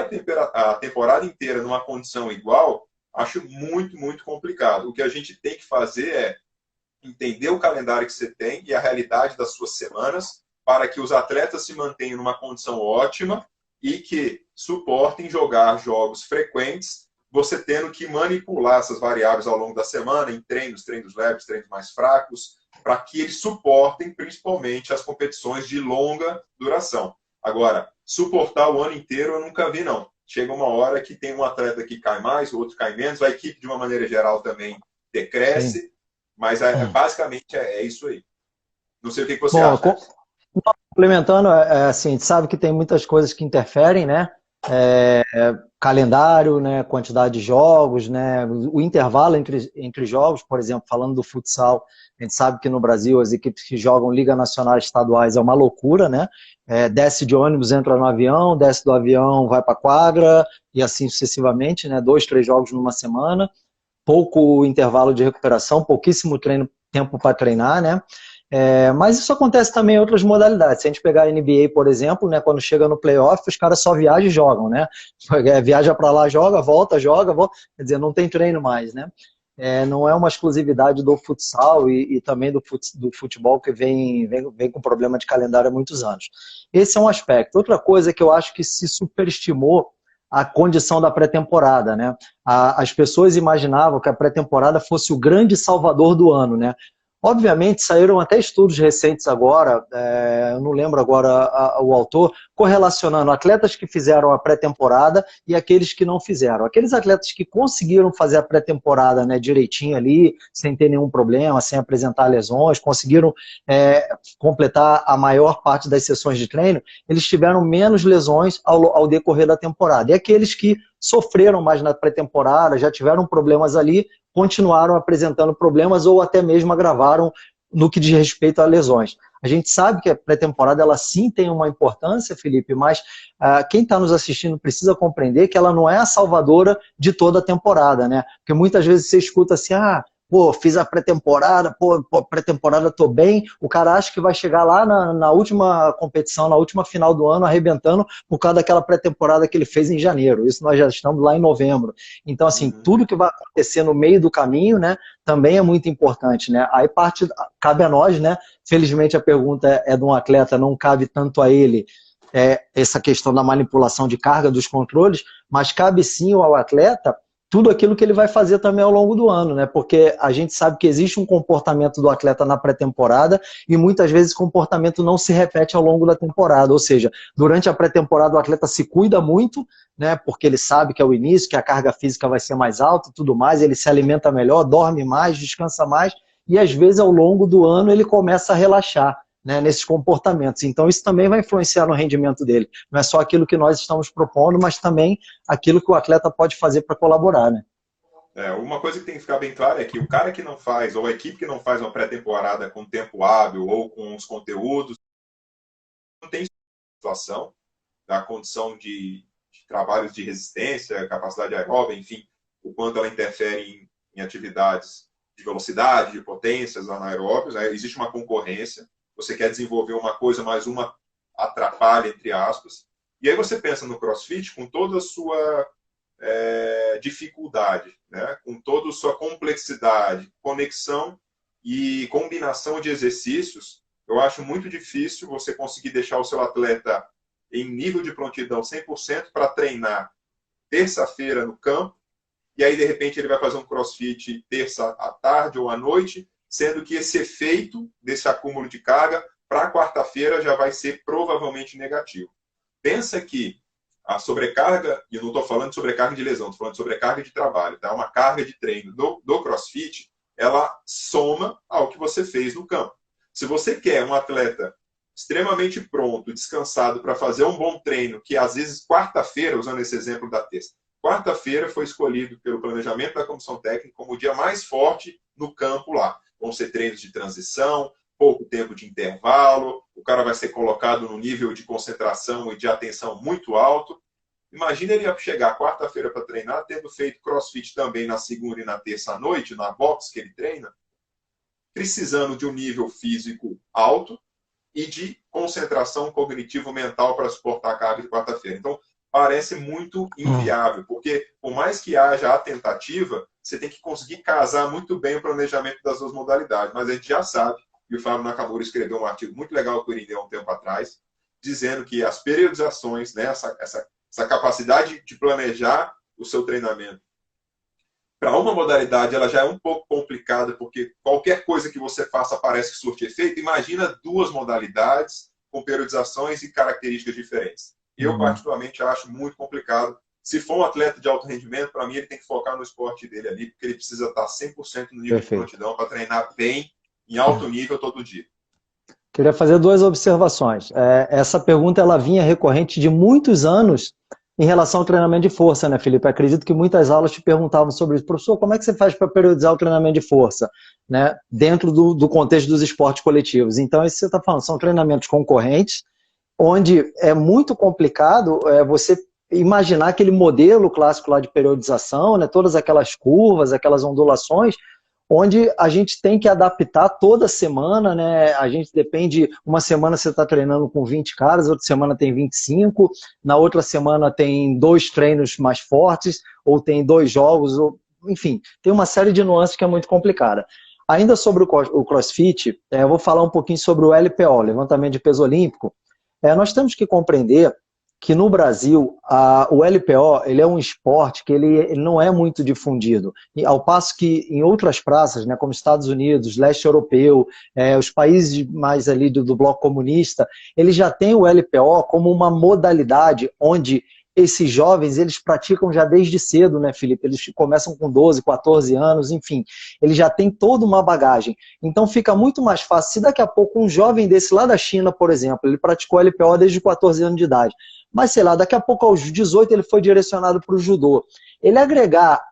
a temporada inteira numa condição igual, acho muito, muito complicado. O que a gente tem que fazer é entender o calendário que você tem e a realidade das suas semanas para que os atletas se mantenham numa condição ótima e que suportem jogar jogos frequentes você tendo que manipular essas variáveis ao longo da semana, em treinos leves, treinos mais fracos, para que eles suportem principalmente as competições de longa duração. Agora, suportar o ano inteiro eu nunca vi, não. Chega uma hora que tem um atleta que cai mais, o outro cai menos, a equipe, de uma maneira geral, também decresce, Sim. mas basicamente é isso aí. Não sei o que você Bom, acha, Emerson. complementando, assim, a gente sabe que tem muitas coisas que interferem, né? Calendário, né? Quantidade de jogos, né? O intervalo entre jogos, por exemplo, falando do futsal, a gente sabe que no Brasil as equipes que jogam Liga Nacional e estaduais é uma loucura, né? Desce de ônibus, entra no avião, desce do avião, vai para a quadra e assim sucessivamente, né? 2, 3 jogos numa semana, pouco intervalo de recuperação, pouquíssimo tempo para treinar, né? Mas isso acontece também em outras modalidades. Se a gente pegar a NBA, por exemplo, né, quando chega no playoff, os caras só viajam e jogam, né? Viaja para lá, joga, volta. Quer dizer, não tem treino mais, né? Não é uma exclusividade do futsal e também do futebol que vem com problema de calendário há muitos anos. Esse é um aspecto. Outra coisa que eu acho que se superestimou a condição da pré-temporada, né? As pessoas imaginavam que a pré-temporada fosse o grande salvador do ano, né? Obviamente, saíram até estudos recentes agora, eu não lembro agora o autor, correlacionando atletas que fizeram a pré-temporada e aqueles que não fizeram. Aqueles atletas que conseguiram fazer a pré-temporada, né, direitinho ali, sem ter nenhum problema, sem apresentar lesões, conseguiram completar a maior parte das sessões de treino, eles tiveram menos lesões ao decorrer da temporada. E aqueles que sofreram mais na pré-temporada, já tiveram problemas ali, continuaram apresentando problemas ou até mesmo agravaram no que diz respeito a lesões. A gente sabe que a pré-temporada ela sim tem uma importância, Felipe, mas quem está nos assistindo precisa compreender que ela não é a salvadora de toda a temporada, né? Porque muitas vezes você escuta assim, pô, fiz a pré-temporada, pré-temporada tô bem, o cara acha que vai chegar lá na última competição, na última final do ano, arrebentando por causa daquela pré-temporada que ele fez em janeiro. Isso nós já estamos lá em novembro. Então, assim, tudo que vai acontecer no meio do caminho, né, também é muito importante, né? Aí cabe a nós, né? Felizmente a pergunta é de um atleta, não cabe tanto a ele essa questão da manipulação de carga dos controles, mas cabe sim ao atleta tudo aquilo que ele vai fazer também ao longo do ano, né? Porque a gente sabe que existe um comportamento do atleta na pré-temporada e muitas vezes esse comportamento não se repete ao longo da temporada, ou seja, durante a pré-temporada o atleta se cuida muito, né? Porque ele sabe que é o início, que a carga física vai ser mais alta e tudo mais, ele se alimenta melhor, dorme mais, descansa mais e às vezes ao longo do ano ele começa a relaxar, né, nesses comportamentos. Então isso também vai influenciar no rendimento dele. Não é só aquilo que nós estamos propondo, mas também aquilo que o atleta pode fazer para colaborar, né? Uma coisa que tem que ficar bem clara é que o cara que não faz, ou a equipe que não faz uma pré-temporada com tempo hábil ou com os conteúdos, não tem situação da condição de trabalhos de resistência, capacidade aeróbica, enfim, o quanto ela interfere em atividades de velocidade, de potências anaeróbias, né? Existe uma concorrência, você quer desenvolver uma coisa, mas uma atrapalha, entre aspas. E aí você pensa no CrossFit com toda a sua dificuldade, né? Com toda a sua complexidade, conexão e combinação de exercícios, eu acho muito difícil você conseguir deixar o seu atleta em nível de prontidão 100% para treinar terça-feira no campo, e aí, de repente, ele vai fazer um CrossFit terça à tarde ou à noite, sendo que esse efeito desse acúmulo de carga para quarta-feira já vai ser provavelmente negativo. Pensa que a sobrecarga, e eu não estou falando de sobrecarga de lesão, estou falando de sobrecarga de trabalho, tá? Uma carga de treino do CrossFit, ela soma ao que você fez no campo. Se você quer um atleta extremamente pronto, descansado para fazer um bom treino, que às vezes quarta-feira, usando esse exemplo da terça, quarta-feira foi escolhido pelo planejamento da comissão técnica como o dia mais forte no campo lá. Vão ser treinos de transição, pouco tempo de intervalo, o cara vai ser colocado num nível de concentração e de atenção muito alto. Imagina ele chegar quarta-feira para treinar, tendo feito CrossFit também na segunda e na terça à noite, na box que ele treina, precisando de um nível físico alto e de concentração cognitivo-mental para suportar a carga de quarta-feira. Então, parece muito inviável, porque por mais que haja a tentativa, você tem que conseguir casar muito bem o planejamento das duas modalidades. Mas a gente já sabe, e o Fábio Nakamura escreveu um artigo muito legal que eu li há um tempo atrás, dizendo que as periodizações, né, essa capacidade de planejar o seu treinamento para uma modalidade ela já é um pouco complicada, porque qualquer coisa que você faça parece que surte efeito. Imagina duas modalidades com periodizações e características diferentes. Eu, particularmente, acho muito complicado. Se for um atleta de alto rendimento, para mim, ele tem que focar no esporte dele ali, porque ele precisa estar 100% no nível de prontidão para treinar bem, em alto nível, todo dia. Queria fazer duas observações. Essa pergunta ela vinha recorrente de muitos anos em relação ao treinamento de força, né, Felipe? Acredito que muitas aulas te perguntavam sobre isso. Professor, como é que você faz para periodizar o treinamento de força, né, dentro do contexto dos esportes coletivos? Então, isso que você está falando, são treinamentos concorrentes, onde é muito complicado você imaginar aquele modelo clássico lá de periodização, né, todas aquelas curvas, aquelas ondulações, onde a gente tem que adaptar toda semana, né? A gente depende, uma semana você está treinando com 20 caras, outra semana tem 25, na outra semana tem 2 treinos mais fortes, ou tem 2 jogos, ou, enfim, tem uma série de nuances que é muito complicada. Ainda sobre o CrossFit, eu vou falar um pouquinho sobre o LPO, levantamento de peso olímpico. Nós temos que compreender que no Brasil, o LPO ele é um esporte que ele não é muito difundido. Ao passo que em outras praças, né, como Estados Unidos, leste europeu, os países mais ali do bloco comunista, eles já têm o LPO como uma modalidade onde esses jovens, eles praticam já desde cedo, né, Felipe? Eles começam com 12, 14 anos, enfim. Eles já têm toda uma bagagem. Então fica muito mais fácil. Se daqui a pouco um jovem desse lá da China, por exemplo, ele praticou LPO desde 14 anos de idade, mas sei lá, daqui a pouco aos 18 ele foi direcionado para o judô. Ele agregar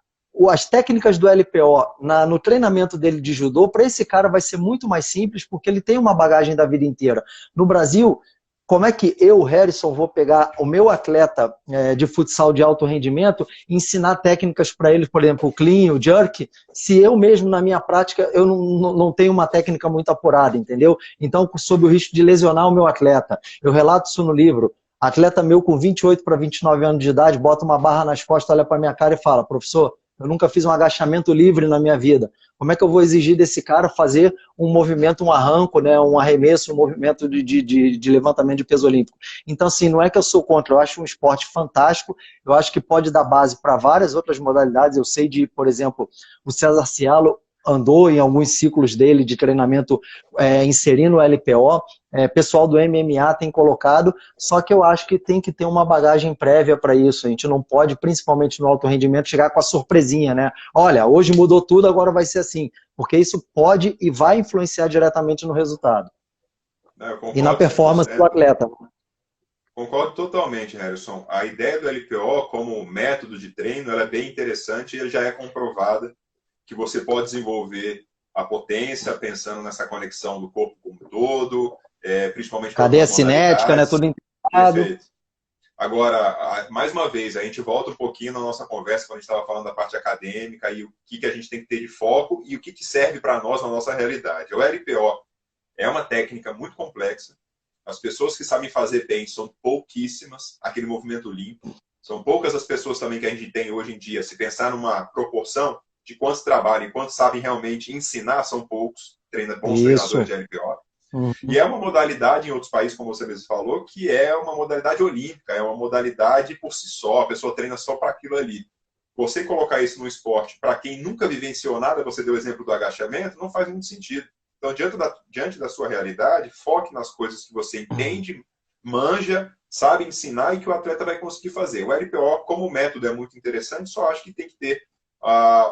as técnicas do LPO no treinamento dele de judô, para esse cara vai ser muito mais simples, porque ele tem uma bagagem da vida inteira. No Brasil, como é que eu, Harrison, vou pegar o meu atleta de futsal de alto rendimento e ensinar técnicas para ele, por exemplo, o clean, o jerk, se eu mesmo, na minha prática, eu não tenho uma técnica muito apurada, entendeu? Então, sob o risco de lesionar o meu atleta. Eu relato isso no livro. Atleta meu com 28 para 29 anos de idade, bota uma barra nas costas, olha para minha cara e fala: professor, eu nunca fiz um agachamento livre na minha vida. Como é que eu vou exigir desse cara fazer um movimento, um arranco, né, um arremesso, um movimento de levantamento de peso olímpico? Então, assim, não é que eu sou contra, eu acho um esporte fantástico, eu acho que pode dar base para várias outras modalidades. Eu sei de, por exemplo, o César Cielo andou em alguns ciclos dele de treinamento inserindo o LPO, pessoal do MMA tem colocado, só que eu acho que tem que ter uma bagagem prévia para isso. A gente não pode, principalmente no alto rendimento, chegar com a surpresinha, né? Olha, hoje mudou tudo, agora vai ser assim. Porque isso pode e vai influenciar diretamente no resultado. E na performance do atleta. Concordo totalmente, Harrison. A ideia do LPO como método de treino ela é bem interessante e ela já é comprovada que você pode desenvolver a potência pensando nessa conexão do corpo como um todo, principalmente... Cadeia cinética, né? Tudo integrado. Perfeito. Agora, mais uma vez, a gente volta um pouquinho na nossa conversa quando a gente estava falando da parte acadêmica e o que a gente tem que ter de foco e o que serve para nós na nossa realidade. O LPO é uma técnica muito complexa. As pessoas que sabem fazer bem são pouquíssimas, aquele movimento limpo. São poucas as pessoas também que a gente tem hoje em dia. Se pensar numa proporção de quantos trabalham e quantos sabem realmente ensinar, são poucos bons treinadores de LPO. E é uma modalidade em outros países, como você mesmo falou, que é uma modalidade olímpica, é uma modalidade por si só, a pessoa treina só para aquilo ali. Você colocar isso no esporte, para quem nunca vivenciou nada, você deu o exemplo do agachamento, não faz muito sentido. Então, diante da sua realidade, foque nas coisas que você entende, manja, sabe ensinar e que o atleta vai conseguir fazer. O LPO, como método, é muito interessante, só acho que tem que ter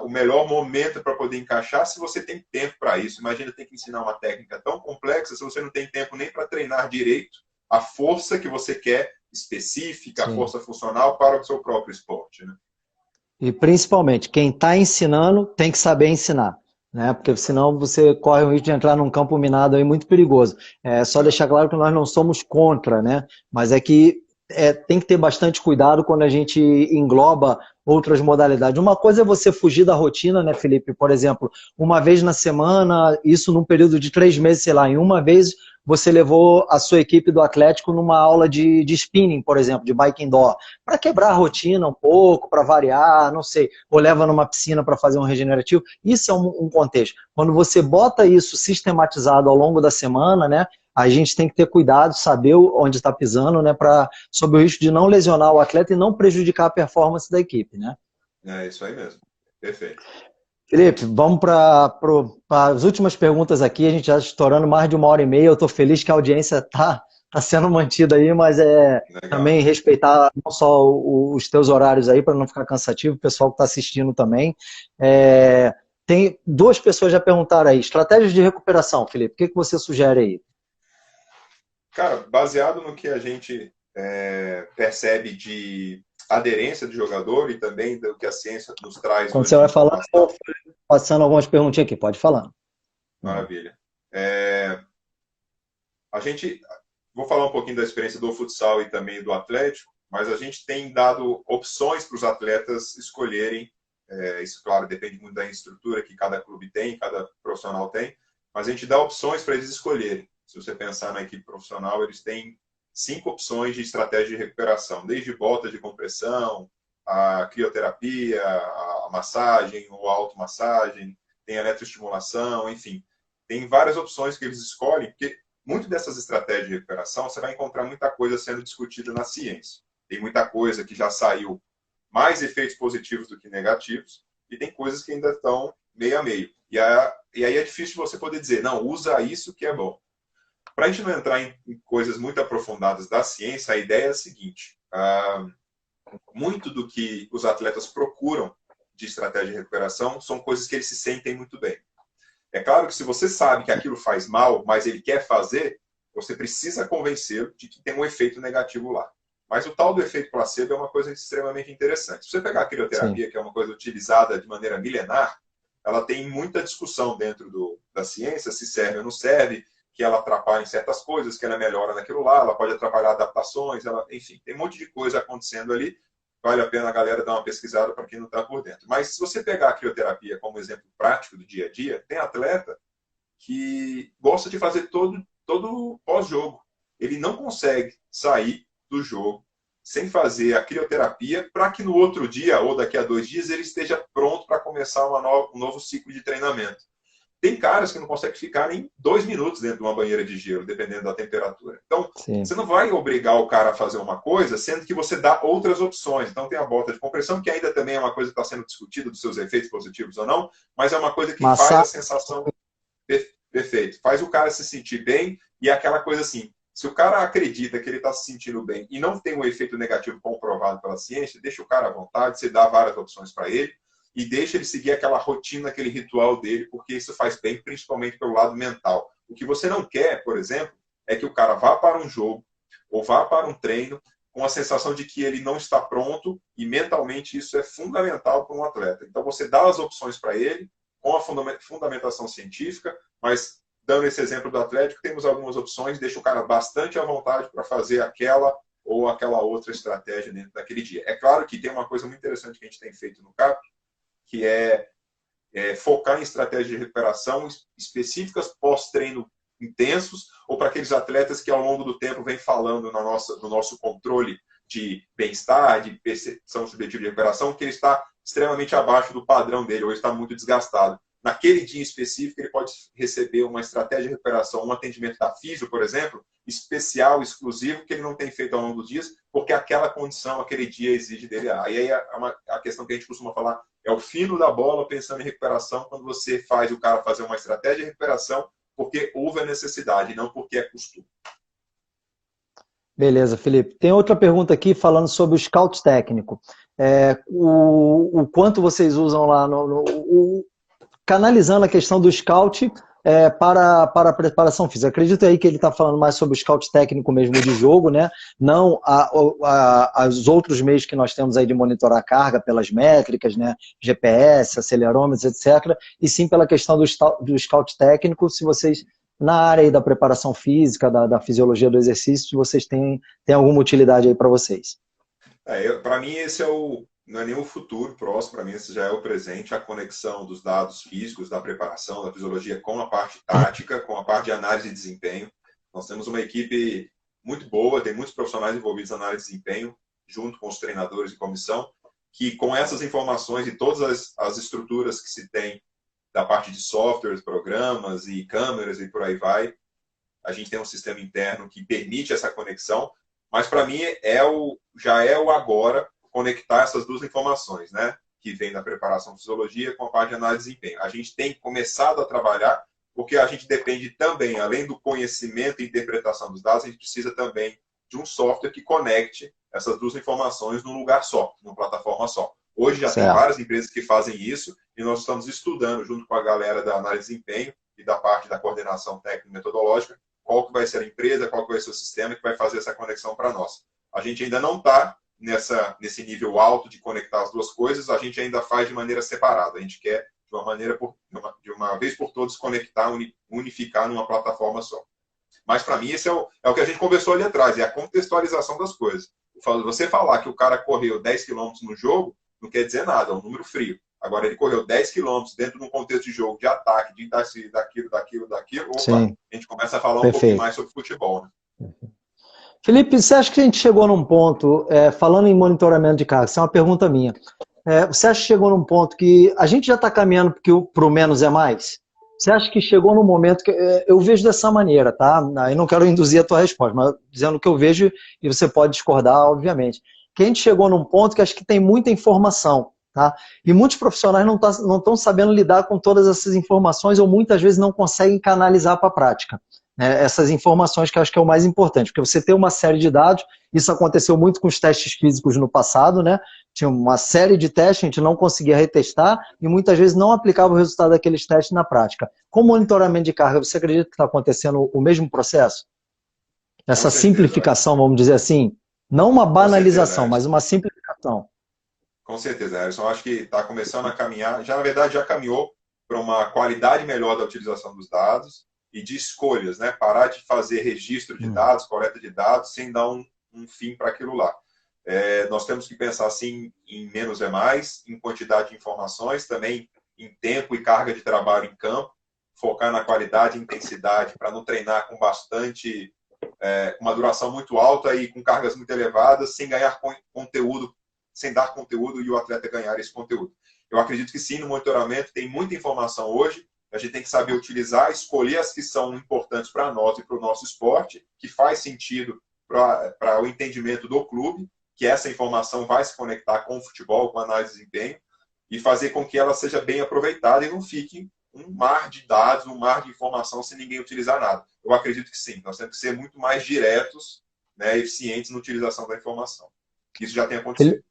o melhor momento para poder encaixar se você tem tempo para isso. Imagina ter que ensinar uma técnica tão complexa se você não tem tempo nem para treinar direito a força que você quer específica, a força funcional para o seu próprio esporte, né? E principalmente, quem está ensinando tem que saber ensinar, né? Porque senão você corre o risco de entrar num campo minado aí muito perigoso. É só deixar claro que nós não somos contra, né? Mas é que tem que ter bastante cuidado quando a gente engloba outras modalidades. Uma coisa é você fugir da rotina, né, Felipe? Por exemplo, uma vez na semana, isso num período de 3 meses, sei lá, em uma vez você levou a sua equipe do Atlético numa aula de spinning, por exemplo, de bike indoor, para quebrar a rotina um pouco, para variar, não sei, ou leva numa piscina para fazer um regenerativo. Isso é um contexto. Quando você bota isso sistematizado ao longo da semana, né, a gente tem que ter cuidado, saber onde está pisando, né, sob o risco de não lesionar o atleta e não prejudicar a performance da equipe, né? É isso aí mesmo. Perfeito. Felipe, vamos para as últimas perguntas aqui. A gente já estourando mais de 1 hora e meia. Eu estou feliz que a audiência tá sendo mantida aí, mas Legal. também respeitar não só os teus horários aí, para não ficar cansativo, o pessoal que está assistindo também. Tem 2 pessoas já perguntaram aí. Estratégias de recuperação, Felipe, o que você sugere aí? Cara, baseado no que a gente percebe de aderência do jogador e também do que a ciência nos traz Quando hoje você de vai falar, eu informação, vou passando algumas perguntinhas aqui, pode falar. maravilha. A gente, vou falar um pouquinho da experiência do futsal e também do Atlético, mas a gente tem dado opções para os atletas escolherem. Isso, claro, depende muito da estrutura que cada clube tem, cada profissional tem, mas a gente dá opções para eles escolherem. Se você pensar na equipe profissional, eles têm 5 opções de estratégia de recuperação, desde bota de compressão, a crioterapia, a massagem, ou a automassagem, tem eletroestimulação, enfim. Tem várias opções que eles escolhem, porque muito dessas estratégias de recuperação, você vai encontrar muita coisa sendo discutida na ciência. Tem muita coisa que já saiu mais efeitos positivos do que negativos, e tem coisas que ainda estão meio a meio. E aí é difícil você poder dizer, não, usa isso que é bom. Para a gente não entrar em coisas muito aprofundadas da ciência, a ideia é a seguinte: muito do que os atletas procuram de estratégia de recuperação são coisas que eles se sentem muito bem. É claro que se você sabe que aquilo faz mal, mas ele quer fazer, você precisa convencê-lo de que tem um efeito negativo lá. Mas o tal do efeito placebo é uma coisa extremamente interessante. Se você pegar a Sim. crioterapia, que é uma coisa utilizada de maneira milenar, ela tem muita discussão dentro da ciência, se serve ou não serve, que ela atrapalha em certas coisas, que ela melhora naquilo lá, ela pode atrapalhar adaptações, enfim, tem um monte de coisa acontecendo ali. Vale a pena a galera dar uma pesquisada para quem não está por dentro. Mas se você pegar a crioterapia como exemplo prático do dia a dia, tem atleta que gosta de fazer todo pós-jogo. Ele não consegue sair do jogo sem fazer a crioterapia para que no outro dia ou daqui a 2 dias ele esteja pronto para começar um novo ciclo de treinamento. Tem caras que não conseguem ficar nem 2 minutos dentro de uma banheira de gelo, dependendo da temperatura. Então, Sim. você não vai obrigar o cara a fazer uma coisa, sendo que você dá outras opções. Então, tem a bota de compressão, que ainda também é uma coisa que está sendo discutida dos seus efeitos positivos ou não, mas é uma coisa que faz a Massagem. sensação perfeito. Faz o cara se sentir bem e é aquela coisa assim, se o cara acredita que ele está se sentindo bem e não tem um efeito negativo comprovado pela ciência, deixa o cara à vontade, você dá várias opções para ele e deixa ele seguir aquela rotina, aquele ritual dele, porque isso faz bem, principalmente pelo lado mental. O que você não quer, por exemplo, é que o cara vá para um jogo ou vá para um treino com a sensação de que ele não está pronto e mentalmente isso é fundamental para um atleta. Então você dá as opções para ele com a fundamentação científica, mas dando esse exemplo do Atlético, temos algumas opções, deixa o cara bastante à vontade para fazer aquela ou aquela outra estratégia dentro daquele dia. É claro que tem uma coisa muito interessante que a gente tem feito no CAP, que é focar em estratégias de recuperação específicas pós-treino intensos ou para aqueles atletas que ao longo do tempo vem falando no nosso controle de bem-estar, de percepção subjetiva de recuperação, que ele está extremamente abaixo do padrão dele ou está muito desgastado. Naquele dia específico, ele pode receber uma estratégia de recuperação, um atendimento da físio, por exemplo, especial, exclusivo, que ele não tem feito ao longo dos dias, porque aquela condição, aquele dia exige dele. E aí a questão que a gente costuma falar é o fino da bola pensando em recuperação, quando você faz o cara fazer uma estratégia de recuperação porque houve a necessidade, não porque é costume. Beleza, Felipe. Tem outra pergunta aqui falando sobre o scout técnico. O quanto vocês usam lá, canalizando a questão do scout para a preparação física. Acredito aí que ele está falando mais sobre o scout técnico mesmo de jogo, né? Não os outros meios que nós temos aí de monitorar a carga pelas métricas, né? GPS, acelerômetros, etc. E sim pela questão do scout técnico, se vocês, na área aí da preparação física, da fisiologia do exercício, se vocês têm alguma utilidade aí para vocês. Para mim, esse não é nem o futuro próximo, para mim esse já é o presente, a conexão dos dados físicos, da preparação, da fisiologia com a parte tática, com a parte de análise de desempenho. Nós temos uma equipe muito boa, tem muitos profissionais envolvidos na análise de desempenho, junto com os treinadores de comissão, que com essas informações e todas as estruturas que se tem da parte de softwares, programas e câmeras e por aí vai, a gente tem um sistema interno que permite essa conexão, mas para mim já é o agora conectar essas duas informações, né? que vem da preparação de fisiologia, com a parte de análise de desempenho. A gente tem começado a trabalhar, porque a gente depende também, além do conhecimento e interpretação dos dados, a gente precisa também de um software que conecte essas duas informações num lugar só, numa plataforma só. Hoje já tem várias empresas que fazem isso e nós estamos estudando, junto com a galera da análise de desempenho e da parte da coordenação técnica e metodológica, qual que vai ser a empresa, qual que vai ser o sistema que vai fazer essa conexão para nós. A gente ainda não está nesse nível alto de conectar as duas coisas, a gente ainda faz de maneira separada. A gente quer, de uma vez por todas, conectar, unificar numa plataforma só. Mas, para mim, esse é o que a gente conversou ali atrás, é a contextualização das coisas. Você falar que o cara correu 10 km no jogo, não quer dizer nada, é um número frio. Agora, ele correu 10 km dentro de um contexto de jogo, de ataque, daquilo, opa, a gente começa a falar um pouquinho mais sobre futebol. Né? Felipe, você acha que a gente chegou num ponto, falando em monitoramento de carga, isso é uma pergunta minha, você acha que chegou num ponto que a gente já está caminhando para o menos é mais? Você acha que chegou num momento que eu vejo dessa maneira, tá? Aí não quero induzir a tua resposta, mas dizendo o que eu vejo, e você pode discordar, obviamente. Que a gente chegou num ponto que acho que tem muita informação, tá? E muitos profissionais não estão sabendo lidar com todas essas informações ou muitas vezes não conseguem canalizar para a prática. Essas informações que eu acho que é o mais importante, porque você tem uma série de dados, isso aconteceu muito com os testes físicos no passado, né? Tinha uma série de testes, a gente não conseguia retestar e muitas vezes não aplicava o resultado daqueles testes na prática. Com o monitoramento de carga, você acredita que está acontecendo o mesmo processo? Essa simplificação, vamos dizer assim, não uma banalização, mas uma simplificação. Com certeza, Ederson. Eu acho que está começando a caminhar, na verdade já caminhou para uma qualidade melhor da utilização dos dados e de escolhas, né? Parar de fazer registro de dados, coleta de dados, sem dar um fim para aquilo lá. Nós temos que pensar, assim, em menos é mais, em quantidade de informações, também em tempo e carga de trabalho em campo, focar na qualidade e intensidade, para não treinar com bastante, uma duração muito alta e com cargas muito elevadas, sem ganhar conteúdo, sem dar conteúdo e o atleta ganhar esse conteúdo. Eu acredito que sim, no monitoramento tem muita informação hoje, a gente tem que saber utilizar, escolher as que são importantes para nós e para o nosso esporte, que faz sentido para o entendimento do clube, que essa informação vai se conectar com o futebol, com a análise de desempenho, e fazer com que ela seja bem aproveitada e não fique um mar de dados, um mar de informação sem ninguém utilizar nada. Eu acredito que sim, nós temos que ser muito mais diretos, né, eficientes na utilização da informação. Isso já tem acontecido.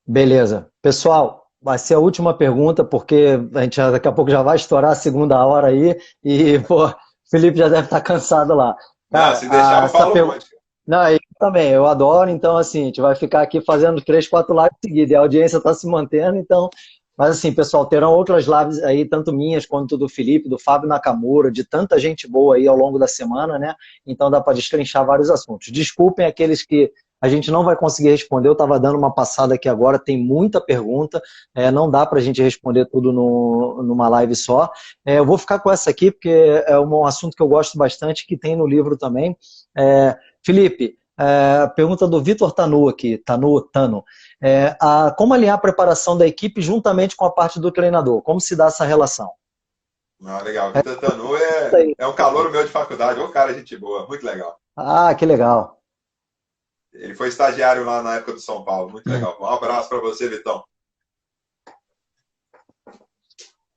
Beleza. Pessoal, vai ser a última pergunta, porque a gente daqui a pouco já vai estourar a segunda hora aí, e o Felipe já deve estar cansado lá. Cara, se deixar, eu falo muito. Não, eu também, eu adoro, então assim, a gente vai ficar aqui fazendo 3, 4 lives seguidas, e a audiência está se mantendo, então, mas assim, pessoal, terão outras lives aí, tanto minhas quanto do Felipe, do Fábio Nakamura, de tanta gente boa aí ao longo da semana, né? Então dá para destrinchar vários assuntos. Desculpem aqueles que a gente não vai conseguir responder, eu estava dando uma passada aqui agora, tem muita pergunta, não dá para a gente responder tudo numa live só. Eu vou ficar com essa aqui, porque é um assunto que eu gosto bastante, que tem no livro também. Felipe, pergunta do Vitor Tanu aqui, Tano. Como alinhar a preparação da equipe juntamente com a parte do treinador? Como se dá essa relação? Legal, Vitor Tanu é um calouro meu de faculdade, um cara gente boa, muito legal. Ah, que legal. Ele foi estagiário lá na época do São Paulo, muito legal. Um abraço para você, Vitão.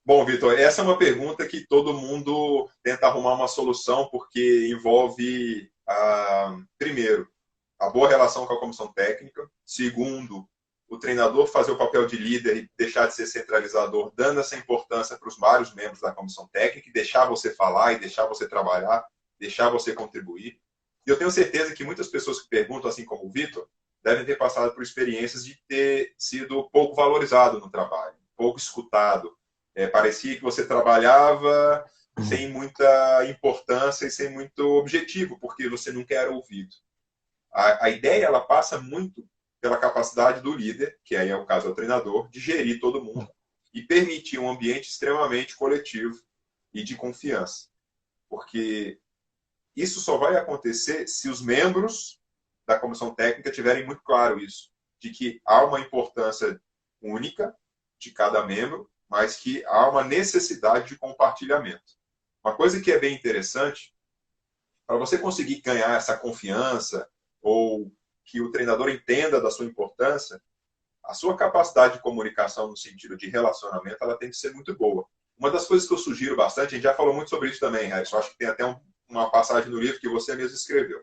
Bom, Vitor, essa é uma pergunta que todo mundo tenta arrumar uma solução, porque envolve, primeiro, a boa relação com a comissão técnica. Segundo, o treinador fazer o papel de líder e deixar de ser centralizador, dando essa importância para os vários membros da comissão técnica, e deixar você falar, e deixar você trabalhar, deixar você contribuir. E eu tenho certeza que muitas pessoas que perguntam, assim como o Vitor, devem ter passado por experiências de ter sido pouco valorizado no trabalho, pouco escutado. Parecia que você trabalhava sem muita importância e sem muito objetivo, porque você nunca era ouvido. A ideia, ela passa muito pela capacidade do líder, que aí é o caso do treinador, de gerir todo mundo e permitir um ambiente extremamente coletivo e de confiança. Porque isso só vai acontecer se os membros da comissão técnica tiverem muito claro isso, de que há uma importância única de cada membro, mas que há uma necessidade de compartilhamento. Uma coisa que é bem interessante, para você conseguir ganhar essa confiança, ou que o treinador entenda da sua importância, a sua capacidade de comunicação no sentido de relacionamento, ela tem que ser muito boa. Uma das coisas que eu sugiro bastante, a gente já falou muito sobre isso também, Harrison, acho que tem até uma passagem no livro que você mesmo escreveu.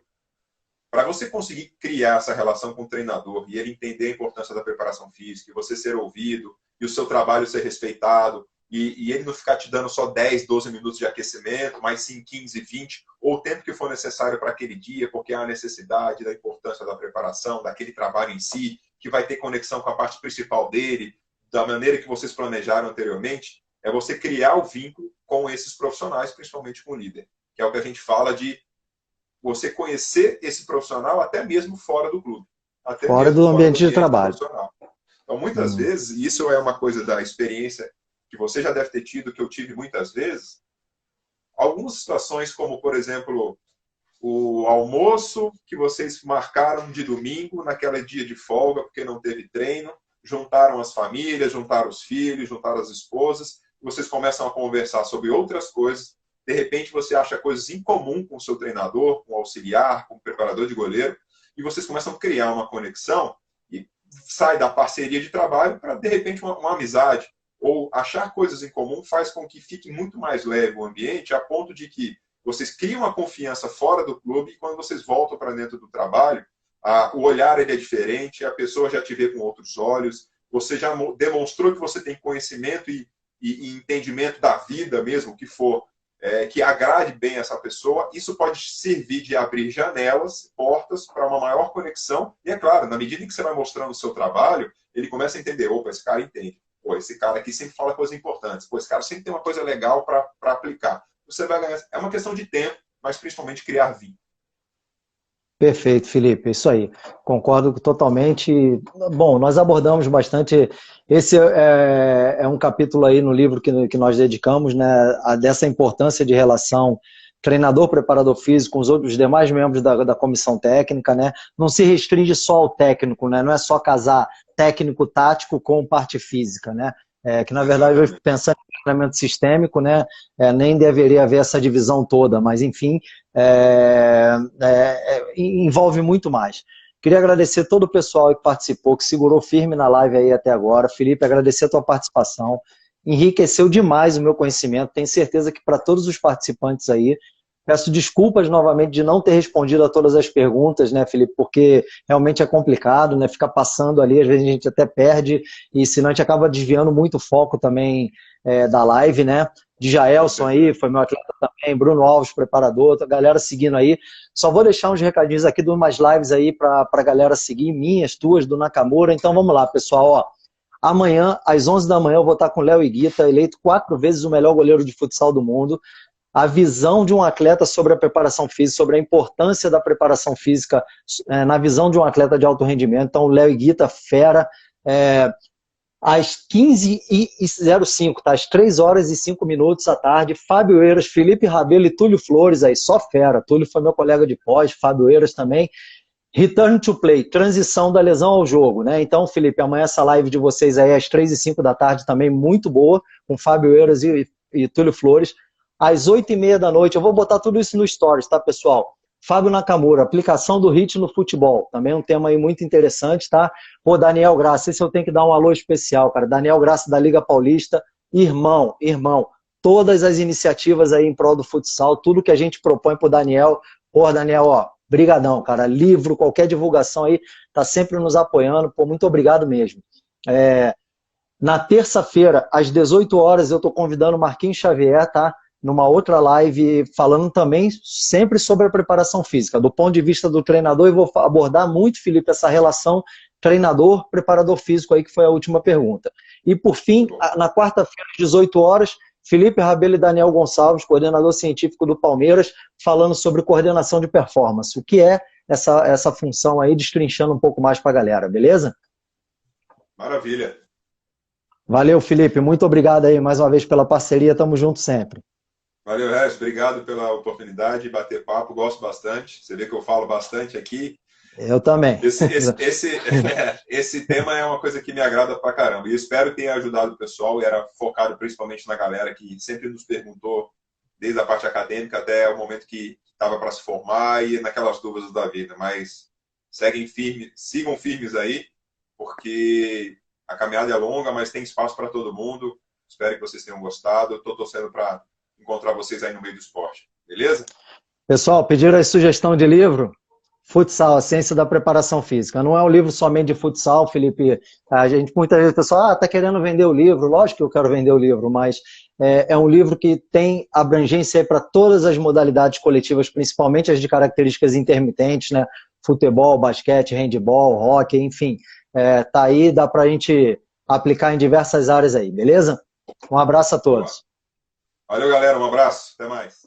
Para você conseguir criar essa relação com o treinador e ele entender a importância da preparação física, e você ser ouvido, e o seu trabalho ser respeitado, e ele não ficar te dando só 10, 12 minutos de aquecimento, mas sim 15, 20, ou o tempo que for necessário para aquele dia, porque há a necessidade da importância da preparação, daquele trabalho em si, que vai ter conexão com a parte principal dele, da maneira que vocês planejaram anteriormente, é você criar o vínculo com esses profissionais, principalmente com o líder, que é o que a gente fala de você conhecer esse profissional até mesmo fora do clube. Até Fora do ambiente de trabalho. Então, muitas vezes, isso é uma coisa da experiência que você já deve ter tido, que eu tive muitas vezes, algumas situações como, por exemplo, o almoço que vocês marcaram de domingo, naquele dia de folga, porque não teve treino, juntaram as famílias, juntaram os filhos, juntaram as esposas, vocês começam a conversar sobre outras coisas, de repente você acha coisas em comum com o seu treinador, com o auxiliar, com o preparador de goleiro, e vocês começam a criar uma conexão e sai da parceria de trabalho para, de repente, uma amizade. Ou achar coisas em comum faz com que fique muito mais leve o ambiente, a ponto de que vocês criam uma confiança fora do clube e quando vocês voltam para dentro do trabalho, o olhar ele é diferente, a pessoa já te vê com outros olhos, você já demonstrou que você tem conhecimento e entendimento da vida mesmo, que for, que agrade bem essa pessoa. Isso pode servir de abrir janelas, portas para uma maior conexão. E é claro, na medida em que você vai mostrando o seu trabalho, ele começa a entender, opa, esse cara entende. Pô, esse cara aqui sempre fala coisas importantes. Pô, esse cara sempre tem uma coisa legal para aplicar. Você vai ganhar. É uma questão de tempo, mas principalmente criar vínculo. Perfeito, Felipe, isso aí. Concordo totalmente. Bom, nós abordamos bastante. Esse é um capítulo aí no livro que nós dedicamos, né, dessa importância de relação treinador, preparador físico com os demais membros da comissão técnica, né? Não se restringe só ao técnico, né? Não é só casar técnico-tático com parte física, né? Que na verdade, hoje, pensando em treinamento sistêmico, né, nem deveria haver essa divisão toda, mas enfim, envolve muito mais. Queria agradecer todo o pessoal que participou, que segurou firme na live aí até agora. Felipe, agradecer a tua participação. Enriqueceu demais o meu conhecimento. Tenho certeza que para todos os participantes aí, peço desculpas novamente de não ter respondido a todas as perguntas, né, Felipe, porque realmente é complicado, né, ficar passando ali, às vezes a gente até perde, e senão a gente acaba desviando muito o foco também da live, né. Djaelson aí, foi meu atleta também, Bruno Alves, preparador, a galera seguindo aí. Só vou deixar uns recadinhos aqui de umas lives aí para a galera seguir, minhas, tuas, do Nakamura. Então vamos lá, pessoal, ó. Amanhã, às 11 da manhã, eu vou estar com o Léo Higuita, eleito 4 vezes o melhor goleiro de futsal do mundo. A visão de um atleta sobre a preparação física, sobre a importância da preparação física na visão de um atleta de alto rendimento. Então, o Léo Higuita, fera, às 15h05, tá? Às 3h05 à tarde, Fábio Eiras, Felipe Rabelo e Túlio Flores, aí, só fera. Túlio foi meu colega de pós, Fábio Eiras também. Return to play, transição da lesão ao jogo, né? Então, Felipe, amanhã essa live de vocês aí às 3h05 da tarde também muito boa, com Fábio Eiras e Túlio Flores. Às 8h30 da noite, eu vou botar tudo isso no Stories, tá, pessoal? Fábio Nakamura, aplicação do HIIT no futebol. Também um tema aí muito interessante, tá? Pô, Daniel Graça, esse eu tenho que dar um alô especial, cara. Daniel Graça da Liga Paulista. Irmão, todas as iniciativas aí em prol do futsal, tudo que a gente propõe pro Daniel. Pô, Daniel, ó, brigadão, cara. Livro, qualquer divulgação aí, tá sempre nos apoiando. Pô, muito obrigado mesmo. Na terça-feira, às 18 horas, eu tô convidando o Marquinhos Xavier, tá? Numa outra live, falando também sempre sobre a preparação física, do ponto de vista do treinador, e vou abordar muito, Felipe, essa relação treinador-preparador físico aí, que foi a última pergunta. E, por fim, na quarta-feira, às 18 horas, Felipe Rabelo e Daniel Gonçalves, coordenador científico do Palmeiras, falando sobre coordenação de performance. O que é essa função aí, destrinchando um pouco mais para a galera, beleza? Maravilha. Valeu, Felipe. Muito obrigado aí mais uma vez pela parceria. Tamo junto sempre. Valeu, Regis. Obrigado pela oportunidade de bater papo. Gosto bastante. Você vê que eu falo bastante aqui. Eu também. Esse tema é uma coisa que me agrada pra caramba. E espero que tenha ajudado o pessoal. E era focado principalmente na galera que sempre nos perguntou, desde a parte acadêmica até o momento que estava para se formar e naquelas dúvidas da vida. Mas sigam firmes aí, porque a caminhada é longa, mas tem espaço para todo mundo. Espero que vocês tenham gostado. Estou torcendo para encontrar vocês aí no meio do esporte. Beleza? Pessoal, pediram a sugestão de livro? Futsal, a ciência da preparação física. Não é um livro somente de futsal, Felipe. A gente, muitas vezes o pessoal está querendo vender o livro. Lógico que eu quero vender o livro, mas é um livro que tem abrangência para todas as modalidades coletivas, principalmente as de características intermitentes, né? Futebol, basquete, handebol, hóquei, enfim. Tá aí, dá para a gente aplicar em diversas áreas aí, beleza? Um abraço a todos. Valeu, galera. Um abraço. Até mais.